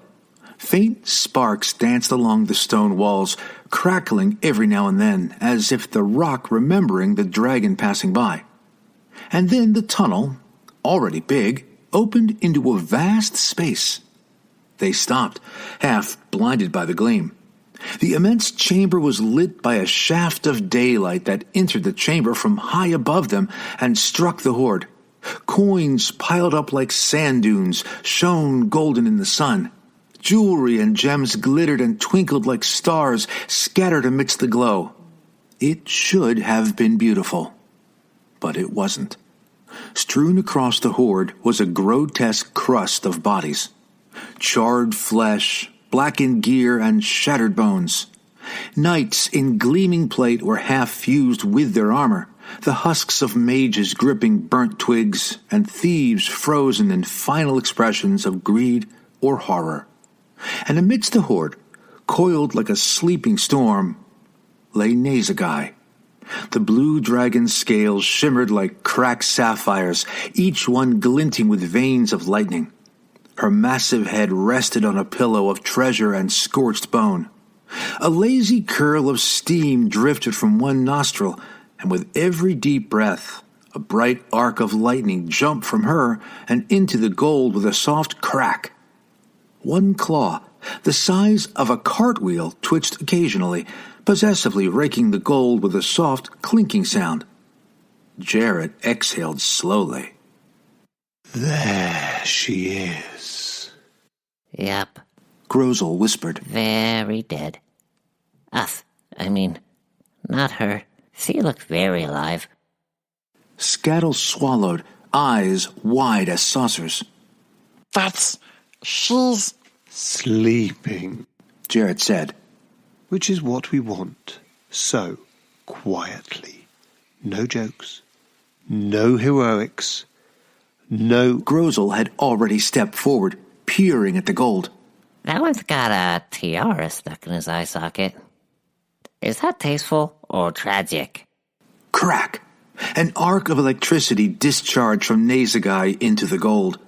A: Faint sparks danced along the stone walls, crackling every now and then, as if the rock remembering the dragon passing by. And then the tunnel, already big, opened into a vast space. They stopped, half blinded by the gleam. The immense chamber was lit by a shaft of daylight that entered the chamber from high above them and struck the horde. Coins piled up like sand dunes shone golden in the sun. Jewelry and gems glittered and twinkled like stars scattered amidst the glow. It should have been beautiful, but it wasn't. Strewn across the horde was a grotesque crust of bodies. Charred flesh, blackened gear, and shattered bones. Knights in gleaming plate were half fused with their armor, the husks of mages gripping burnt twigs, and thieves frozen in final expressions of greed or horror. And amidst the horde, coiled like a sleeping storm, lay Nazagai. The blue dragon's scales shimmered like cracked sapphires, each one glinting with veins of lightning. Her massive head rested on a pillow of treasure and scorched bone. A lazy curl of steam drifted from one nostril, and with every deep breath, a bright arc of lightning jumped from her and into the gold with a soft crack. One claw, the size of a cartwheel, twitched occasionally, possessively raking the gold with a soft clinking sound. Jarrett exhaled slowly.
F: There she is.
C: Yep.
A: Grozzal whispered.
C: Very dead. Not her. She looked very alive.
A: Skatle swallowed, eyes wide as saucers.
E: She's
F: Sleeping,
A: Jarrett said.
F: which is what we want. So, quietly. No jokes. No heroics. No...
A: Grozzal had already stepped forward, peering at the gold.
C: That one's got a tiara stuck in his eye socket. Is that tasteful or tragic?
A: Crack! An arc of electricity discharged from Nazagai into the gold.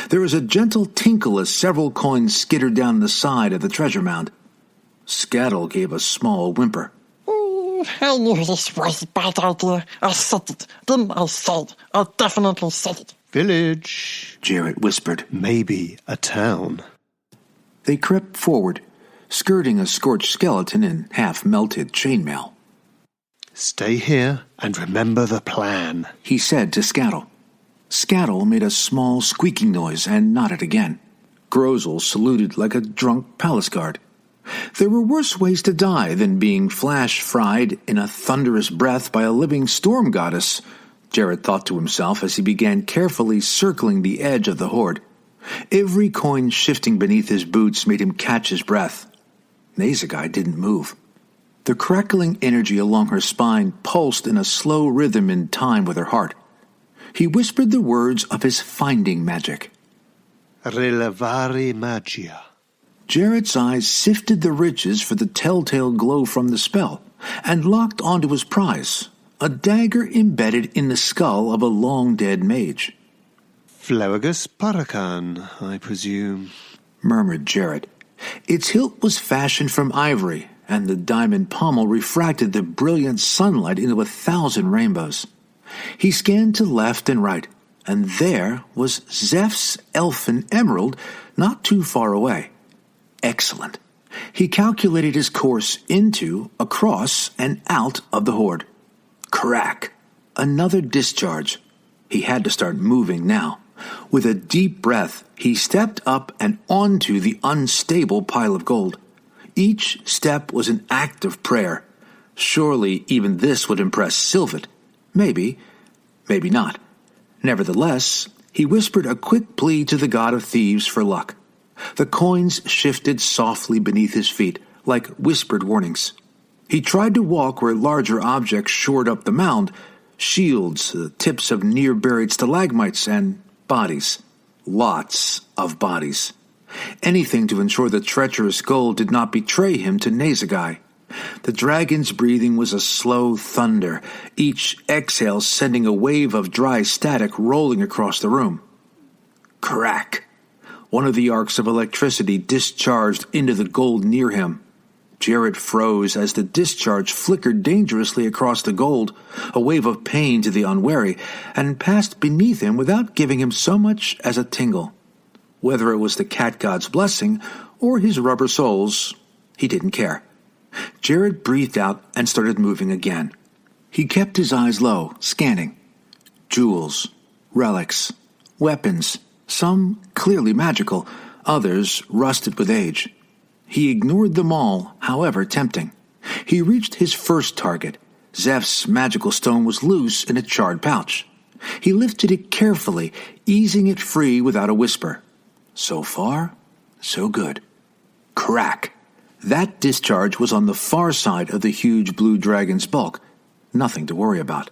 A: There was a gentle tinkle as several coins skittered down the side of the treasure mound. Skatle gave a small whimper.
E: I knew this was a bad idea. I said it. Didn't I say it? I definitely said it.
F: Village.
A: Jarrett whispered.
F: Maybe a town.
A: They crept forward, skirting a scorched skeleton in half-melted chainmail.
F: Stay here and remember the plan,
A: He said to Skatle. Skatle made a small squeaking noise and nodded again. Grozzal saluted like a drunk palace guard. There were worse ways to die than being flash-fried in a thunderous breath by a living storm goddess, Jarrett thought to himself as he began carefully circling the edge of the horde. Every coin shifting beneath his boots made him catch his breath. Nazagai didn't move. The crackling energy along her spine pulsed in a slow rhythm in time with her heart. He whispered the words of his finding magic.
F: Relevare magia.
A: Jarrett's eyes sifted the ridges for the telltale glow from the spell, and locked onto his prize, a dagger embedded in the skull of a long-dead mage.
F: Floagus Paracan, I presume,
A: murmured Jarrett. Its hilt was fashioned from ivory, and the diamond pommel refracted the brilliant sunlight into 1,000 rainbows. He scanned to left and right, and there was Zeph's elfin emerald not too far away. Excellent. He calculated his course into, across, and out of the horde. Crack. Another discharge. He had to start moving now. With a deep breath, he stepped up and onto the unstable pile of gold. Each step was an act of prayer. Surely even this would impress Sylvet. Maybe, maybe not. Nevertheless, he whispered a quick plea to the god of thieves for luck. The coins shifted softly beneath his feet, like whispered warnings. He tried to walk where larger objects shored up the mound, shields, the tips of near-buried stalagmites, and bodies. Lots of bodies. Anything to ensure the treacherous gold did not betray him to Nazagai. The dragon's breathing was a slow thunder, each exhale sending a wave of dry static rolling across the room. Crack! One of the arcs of electricity discharged into the gold near him. Jarrett froze as the discharge flickered dangerously across the gold, a wave of pain to the unwary, and passed beneath him without giving him so much as a tingle. Whether it was the cat god's blessing or his rubber soles, he didn't care. Jarrett breathed out and started moving again. He kept his eyes low, scanning. Jewels, relics, weapons, some clearly magical, others rusted with age. He ignored them all, however tempting. He reached his first target. Zeph's magical stone was loose in a charred pouch. He lifted it carefully, easing it free without a whisper. So far, so good. Crack! That discharge was on the far side of the huge blue dragon's bulk. Nothing to worry about.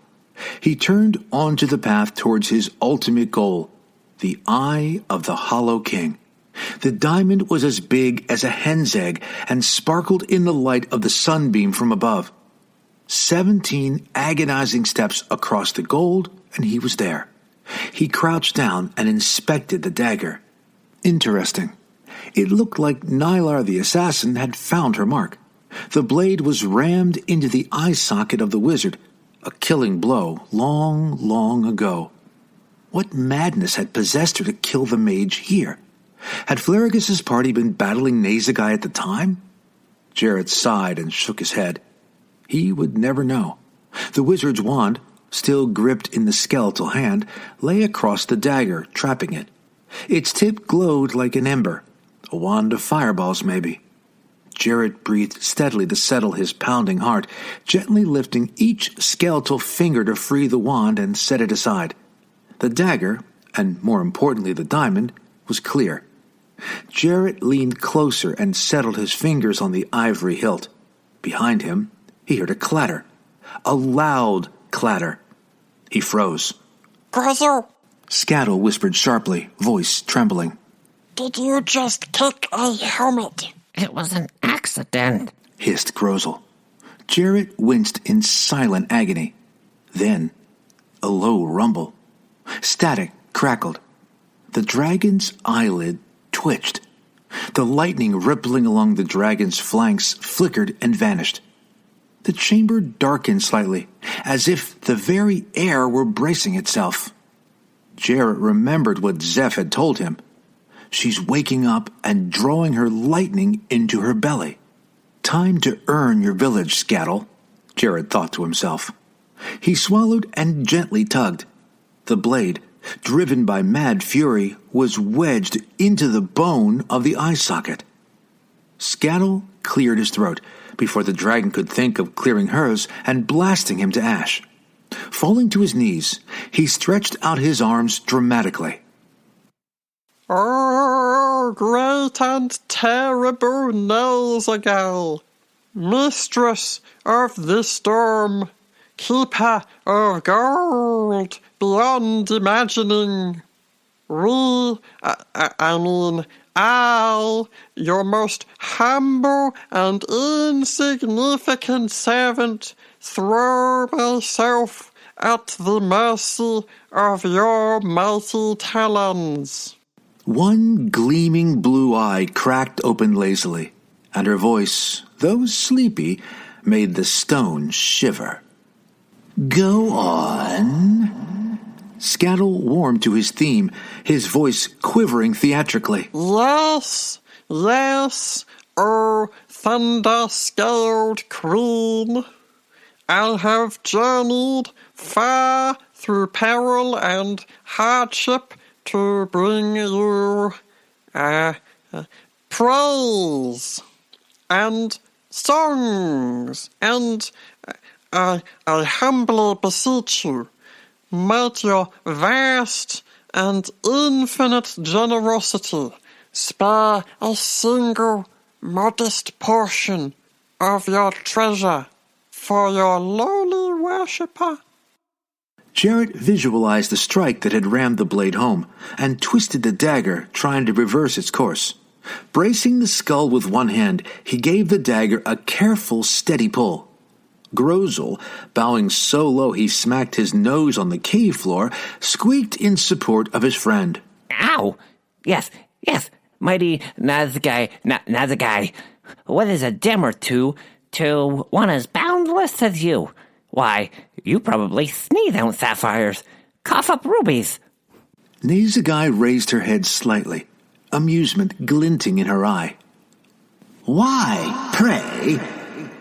A: He turned onto the path towards his ultimate goal, the Eye of the Hollow King. The diamond was as big as a hen's egg and sparkled in the light of the sunbeam from above. 17 agonizing steps across the gold, and he was there. He crouched down and inspected the dagger. Interesting. It looked like Nylar the assassin had found her mark. The blade was rammed into the eye socket of the wizard, a killing blow long, long ago. What madness had possessed her to kill the mage here? Had Flarigus's party been battling Nazagai at the time? Jarrett sighed and shook his head. He would never know. The wizard's wand, still gripped in the skeletal hand, lay across the dagger, trapping it. Its tip glowed like an ember. A wand of fireballs, maybe. Jarrett breathed steadily to settle his pounding heart, gently lifting each skeletal finger to free the wand and set it aside. The dagger, and more importantly the diamond, was clear. Jarrett leaned closer and settled his fingers on the ivory hilt. Behind him, he heard a clatter. A loud clatter. He froze.
D: Grozzal,
A: Skatle whispered sharply, voice trembling.
D: did you just kick a helmet?
C: It was an accident,
A: Hissed Grozzal. Jarrett winced in silent agony. Then, a low rumble. Static crackled. The dragon's eyelid twitched. The lightning rippling along the dragon's flanks flickered and vanished. The chamber darkened slightly, as if the very air were bracing itself. Jarrett remembered what Zeph had told him. She's waking up and drawing her lightning into her belly. Time to earn your village, Skatle, Jarrett thought to himself. He swallowed and gently tugged. The blade, driven by mad fury, was wedged into the bone of the eye socket. Skatle cleared his throat before the dragon could think of clearing hers and blasting him to ash. Falling to his knees, he stretched out his arms dramatically.
E: Oh, great and terrible Nazagal, mistress of the storm, keeper of gold beyond imagining. I, your most humble and insignificant servant, throw myself at the mercy of your mighty talons.
A: One gleaming blue eye cracked open lazily, and her voice, though sleepy, made the stone shiver.
B: Go on.
A: Skatle warmed to his theme, his voice quivering theatrically.
E: Yes, O thunder-scaled queen. I have journeyed far through peril and hardship to bring you praise and songs, and I humbly beseech you, might your vast and infinite generosity spare a single modest portion of your treasure for your lowly worshipper.
A: Jarrett visualized the strike that had rammed the blade home, and twisted the dagger, trying to reverse its course. Bracing the skull with one hand, he gave the dagger a careful, steady pull. Grozzal, bowing so low he smacked his nose on the cave floor, squeaked in support of his friend.
C: Ow! Yes, mighty Nazagai. What is a dim or two to one as boundless as you? Why, you probably sneeze out sapphires, cough up rubies.
A: Nazagai raised her head slightly, amusement glinting in her eye.
B: Why, pray,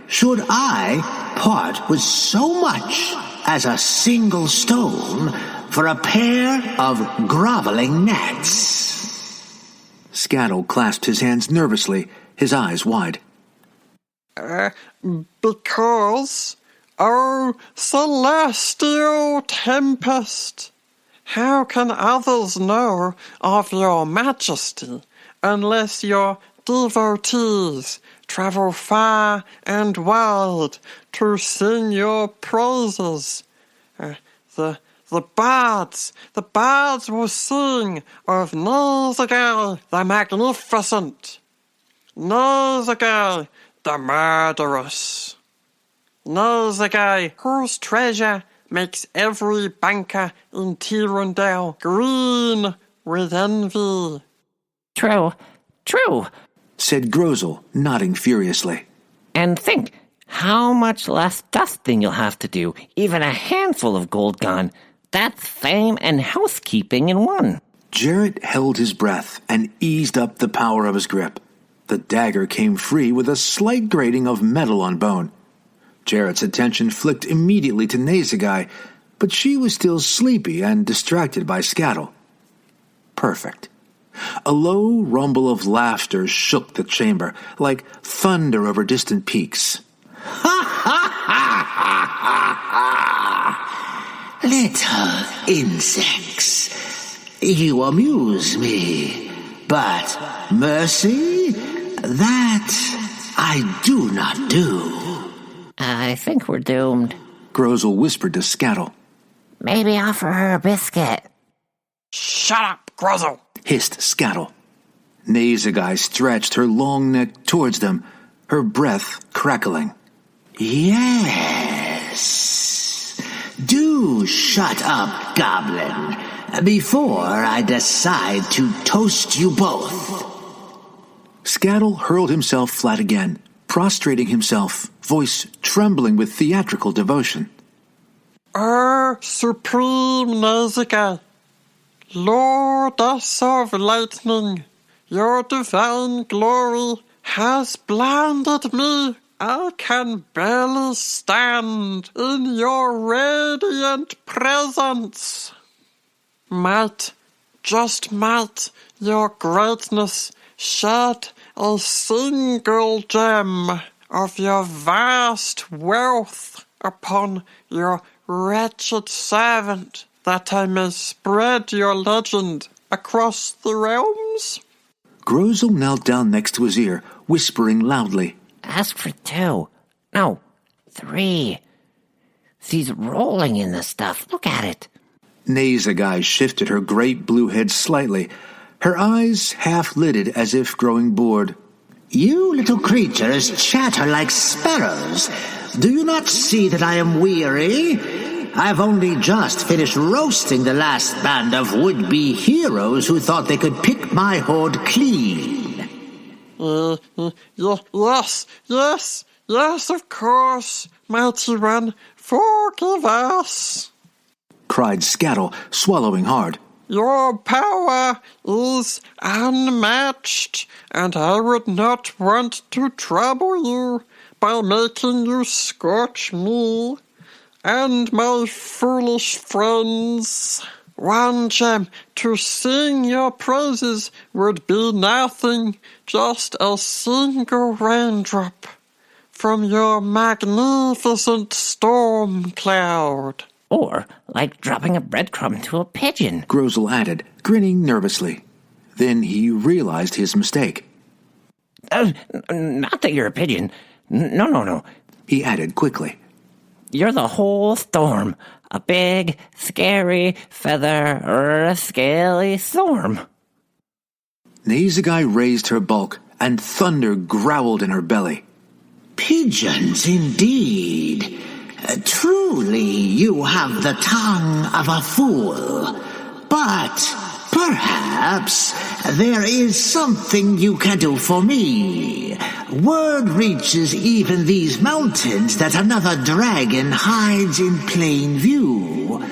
B: should I part with so much as a single stone for a pair of groveling gnats?
A: Skatle clasped his hands nervously, his eyes wide.
E: Because, O celestial tempest, how can others know of your majesty unless your devotees travel far and wide to sing your praises? The bards will sing of Nazagai the Magnificent, Nazagai the Murderous, Nazagai whose treasure makes every banker in Tirondel green with envy.
C: True,
A: said Grozzal, nodding furiously.
C: And think how much less dusting you'll have to do, even a handful of gold gone. That's fame and housekeeping in one.
A: Jarrett held his breath and eased up the power of his grip. The dagger came free with a slight grating of metal on bone. Jarrett's attention flicked immediately to Nazagai, but she was still sleepy and distracted by Skatle. Perfect. A low rumble of laughter shook the chamber, like thunder over distant peaks.
B: Little insects, you amuse me, but mercy, that I do not do.
C: I think we're doomed.
A: Grozzal whispered to Skatle.
C: Maybe offer her a biscuit.
E: Shut up, Grozzal,
A: hissed Skatle. Nazagai stretched her long neck towards them, her breath crackling.
B: Yes. Do shut up, Goblin, before I decide to toast you both.
A: Skatle hurled himself flat again, prostrating himself, voice trembling with theatrical devotion.
E: Supreme Nazagai, Lordess of Lightning, your divine glory has blinded me. I can barely stand in your radiant presence. Might, just might, your greatness shed a single gem of your vast wealth upon your wretched servant, that I may spread your legend across the realms?
A: Grozzal knelt down next to his ear, whispering loudly.
C: Ask for 2. No, 3. She's rolling in the stuff. Look at it.
A: Nazagai shifted her great blue head slightly, her eyes half-lidded as if growing bored.
B: You little creatures chatter like sparrows. Do you not see that I am weary? I've only just finished roasting the last band of would-be heroes who thought they could pick my hoard clean.
E: Yes, of course, mighty one, forgive us,
A: cried Skatle, swallowing hard.
E: Your power is unmatched, and I would not want to trouble you by making you scorch me and my foolish friends. 1 gem to sing your praises would be nothing, just a single raindrop from your magnificent storm cloud.
C: Or like dropping a breadcrumb to a pigeon,
A: Grozzal added, grinning nervously. Then he realized his mistake.
C: Not that you're a pigeon. No.
A: He added quickly.
C: You're the whole storm. A big, scary, feather or a scaly storm.
A: Nazagai raised her bulk, and thunder growled in her belly.
B: Pigeons indeed. Truly you have the tongue of a fool. But perhaps there is something you can do for me. Word reaches even these mountains that another dragon hides in plain view.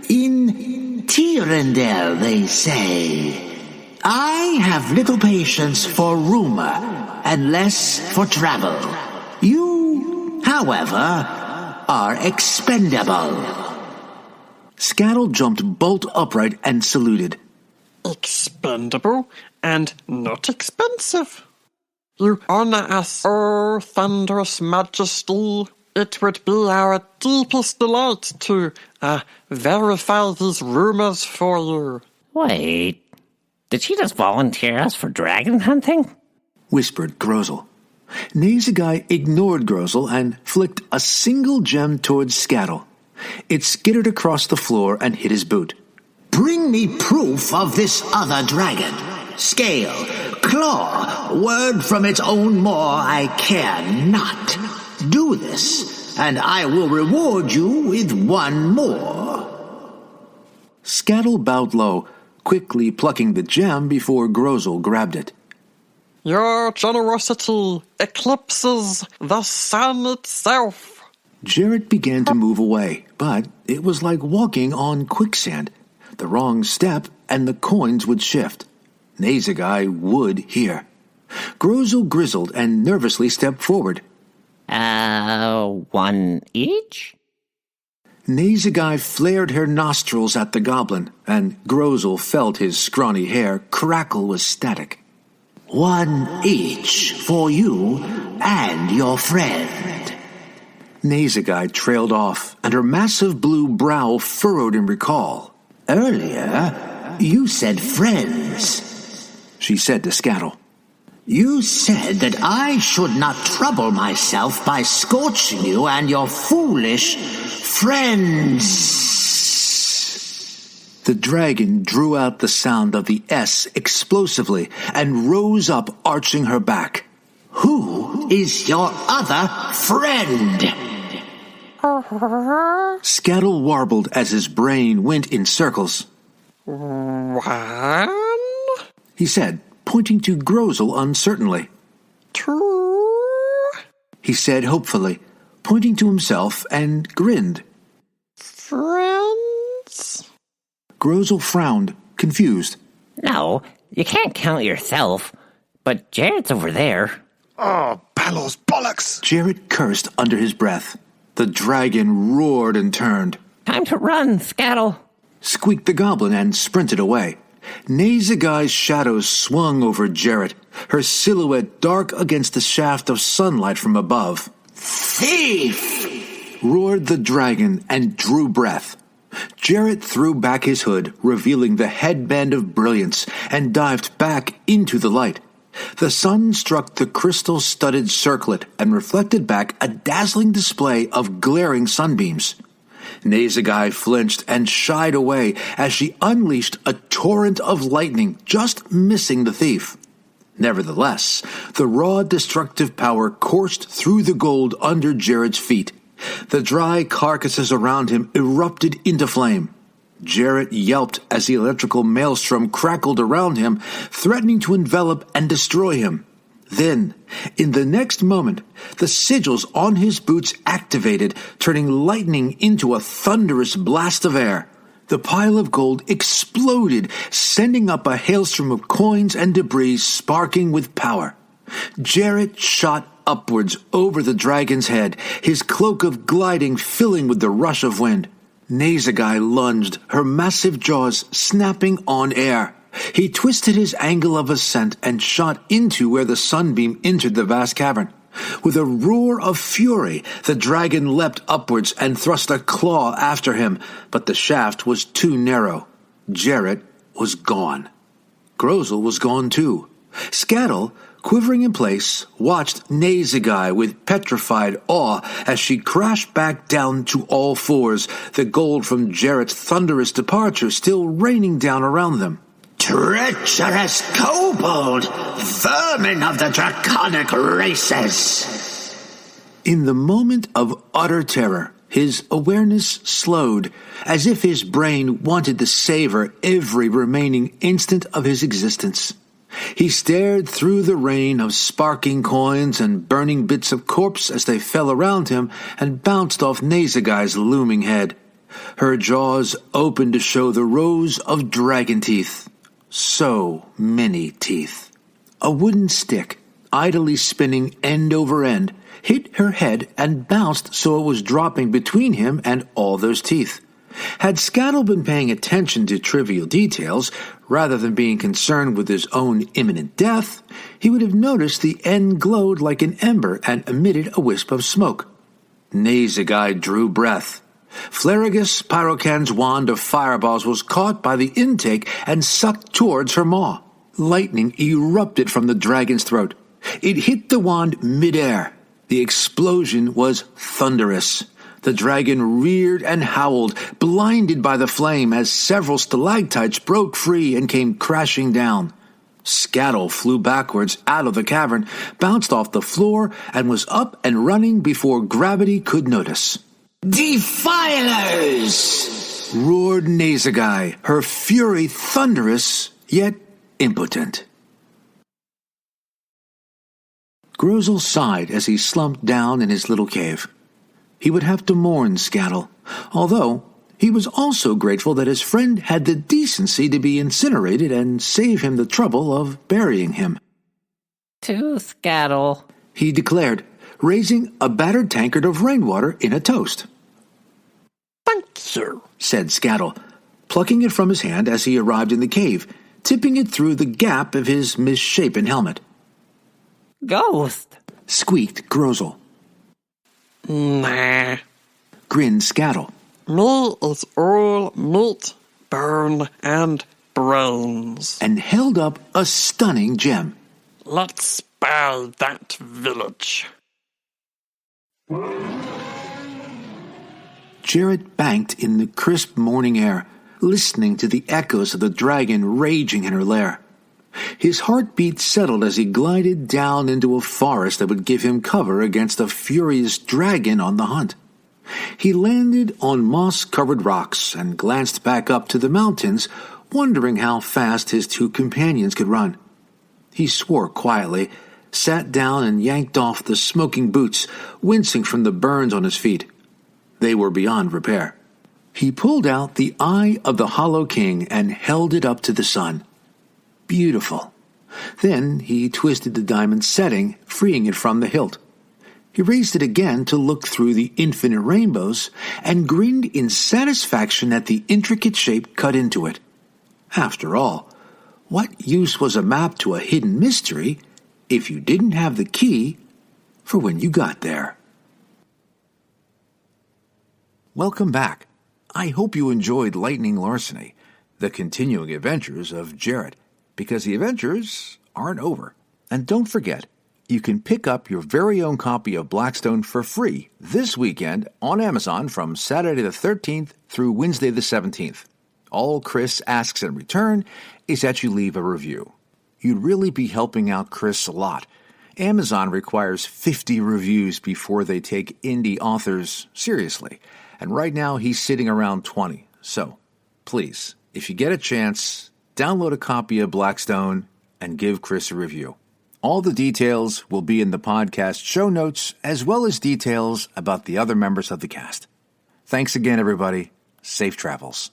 B: In Tirondel, they say. I have little patience for rumor and less for travel. You, however, are expendable.
A: Skatle jumped bolt upright and saluted.
E: Expendable and not expensive. You honor us, oh thunderous majesty. It would be our deepest delight to verify these rumors for you.
C: Wait, did she just volunteer us for dragon hunting?
A: Whispered Grozzal. Nazagai ignored Grozzal and flicked a single gem towards Skatle. It skittered across the floor and hit his boot.
B: Bring me proof of this other dragon. Scale, claw, word from its own maw, I care not. Do this, and I will reward you with 1 more.
A: Skatle bowed low, quickly plucking the gem before Grozzal grabbed it.
E: Your generosity eclipses the sun itself.
A: Jarrett began to move away, but it was like walking on quicksand. The wrong step and the coins would shift. Nazagai would hear. Grozzal grizzled and nervously stepped forward.
C: 1 each?
A: Nazagai flared her nostrils at the goblin, and Grozzal felt his scrawny hair crackle with static.
B: 1 each for you and your friend.
A: Nazagai trailed off, and her massive blue brow furrowed in recall.
B: Earlier, you said friends,
A: she said to Skatle.
B: You said that I should not trouble myself by scorching you and your foolish friends.
A: The dragon drew out the sound of the S explosively and rose up, arching her back.
B: Who is your other friend?
A: Skatle warbled as his brain went in circles.
E: 1,
A: He said, pointing to Grozzal uncertainly.
E: 2,
A: He said hopefully, pointing to himself and grinned.
E: friends.
A: Grozzal frowned, confused.
C: No, you can't count yourself. But Jarrett's over there.
F: Oh, Palos bollocks!
A: Jarrett cursed under his breath. The dragon roared and turned.
C: Time to run, Skatle.
A: Squeaked the goblin and sprinted away. Nazagai's shadow swung over Jarrett, her silhouette dark against the shaft of sunlight from above.
B: Thief!
A: Roared the dragon and drew breath. Jarrett threw back his hood, revealing the headband of brilliance, and dived back into the light. The sun struck the crystal-studded circlet and reflected back a dazzling display of glaring sunbeams. Nazagai flinched and shied away as she unleashed a torrent of lightning, just missing the thief. Nevertheless, the raw destructive power coursed through the gold under Jarrett's feet. The dry carcasses around him erupted into flame. Jarrett yelped as the electrical maelstrom crackled around him, threatening to envelop and destroy him. Then, in the next moment, the sigils on his boots activated, turning lightning into a thunderous blast of air. The pile of gold exploded, sending up a hailstorm of coins and debris sparking with power. Jarrett shot upwards over the dragon's head, his cloak of gliding filling with the rush of wind. Nazagai lunged, her massive jaws snapping on air. He twisted his angle of ascent and shot into where the sunbeam entered the vast cavern. With a roar of fury, the dragon leapt upwards and thrust a claw after him, but the shaft was too narrow. Jarrett was gone. Grozzal was gone too. Skatle, quivering in place, watched Nazagai with petrified awe as she crashed back down to all fours, the gold from Jarrett's thunderous departure still raining down around them.
B: Treacherous kobold! Vermin of the draconic races!
A: In the moment of utter terror, his awareness slowed, as if his brain wanted to savor every remaining instant of his existence. He stared through the rain of sparking coins and burning bits of corpse as they fell around him and bounced off Nazagai's looming head. Her jaws opened to show the rows of dragon teeth. So many teeth. A wooden stick, idly spinning end over end, hit her head and bounced so it was dropping between him and all those teeth. Had Skatle been paying attention to trivial details, rather than being concerned with his own imminent death, he would have noticed the end glowed like an ember and emitted a wisp of smoke. Nazagai drew breath. Flaragus Pyrocan's wand of fireballs was caught by the intake and sucked towards her maw. Lightning erupted from the dragon's throat. It hit the wand midair. The explosion was thunderous. The dragon reared and howled, blinded by the flame as several stalactites broke free and came crashing down. Skatle flew backwards out of the cavern, bounced off the floor, and was up and running before gravity could notice.
B: Defilers!
A: Roared Nazagai, her fury thunderous, yet impotent. Grozzal sighed as he slumped down in his little cave. He would have to mourn Skatle, although he was also grateful that his friend had the decency to be incinerated and save him the trouble of burying him.
C: To Skatle,
A: he declared, raising a battered tankard of rainwater in a toast.
E: Thank you,
A: said Skatle, plucking it from his hand as he arrived in the cave, tipping it through the gap of his misshapen helmet.
C: Ghost,
A: squeaked Grozzal.
E: Nah.
A: Grinned Skatle.
E: Me is all meat, bone, and brains.
A: And held up a stunning gem.
E: Let's spare that village.
A: Jarrett banked in the crisp morning air, listening to the echoes of the dragon raging in her lair. His heartbeat settled as he glided down into a forest that would give him cover against a furious dragon on the hunt. He landed on moss-covered rocks and glanced back up to the mountains, wondering how fast his two companions could run. He swore quietly, sat down and yanked off the smoking boots, wincing from the burns on his feet. They were beyond repair. He pulled out the Eye of the Hollow King and held it up to the sun. Beautiful. Then he twisted the diamond setting, freeing it from the hilt. He raised it again to look through the infinite rainbows and grinned in satisfaction at the intricate shape cut into it. After all, what use was a map to a hidden mystery if you didn't have the key for when you got there? Welcome back. I hope you enjoyed Lightning Larceny, the continuing adventures of Jarrett, because the adventures aren't over. And don't forget, You can pick up your very own copy of Blackstone for free this weekend on Amazon from Saturday the 13th through Wednesday the 17th. All Chris asks in return is that you leave a review. You'd really be helping out Chris a lot. Amazon requires 50 reviews before they take indie authors seriously, and right now he's sitting around 20. So, please, if you get a chance, download a copy of Blackstone and give Chris a review. All the details will be in the podcast show notes, as well as details about the other members of the cast. Thanks again, everybody. Safe travels.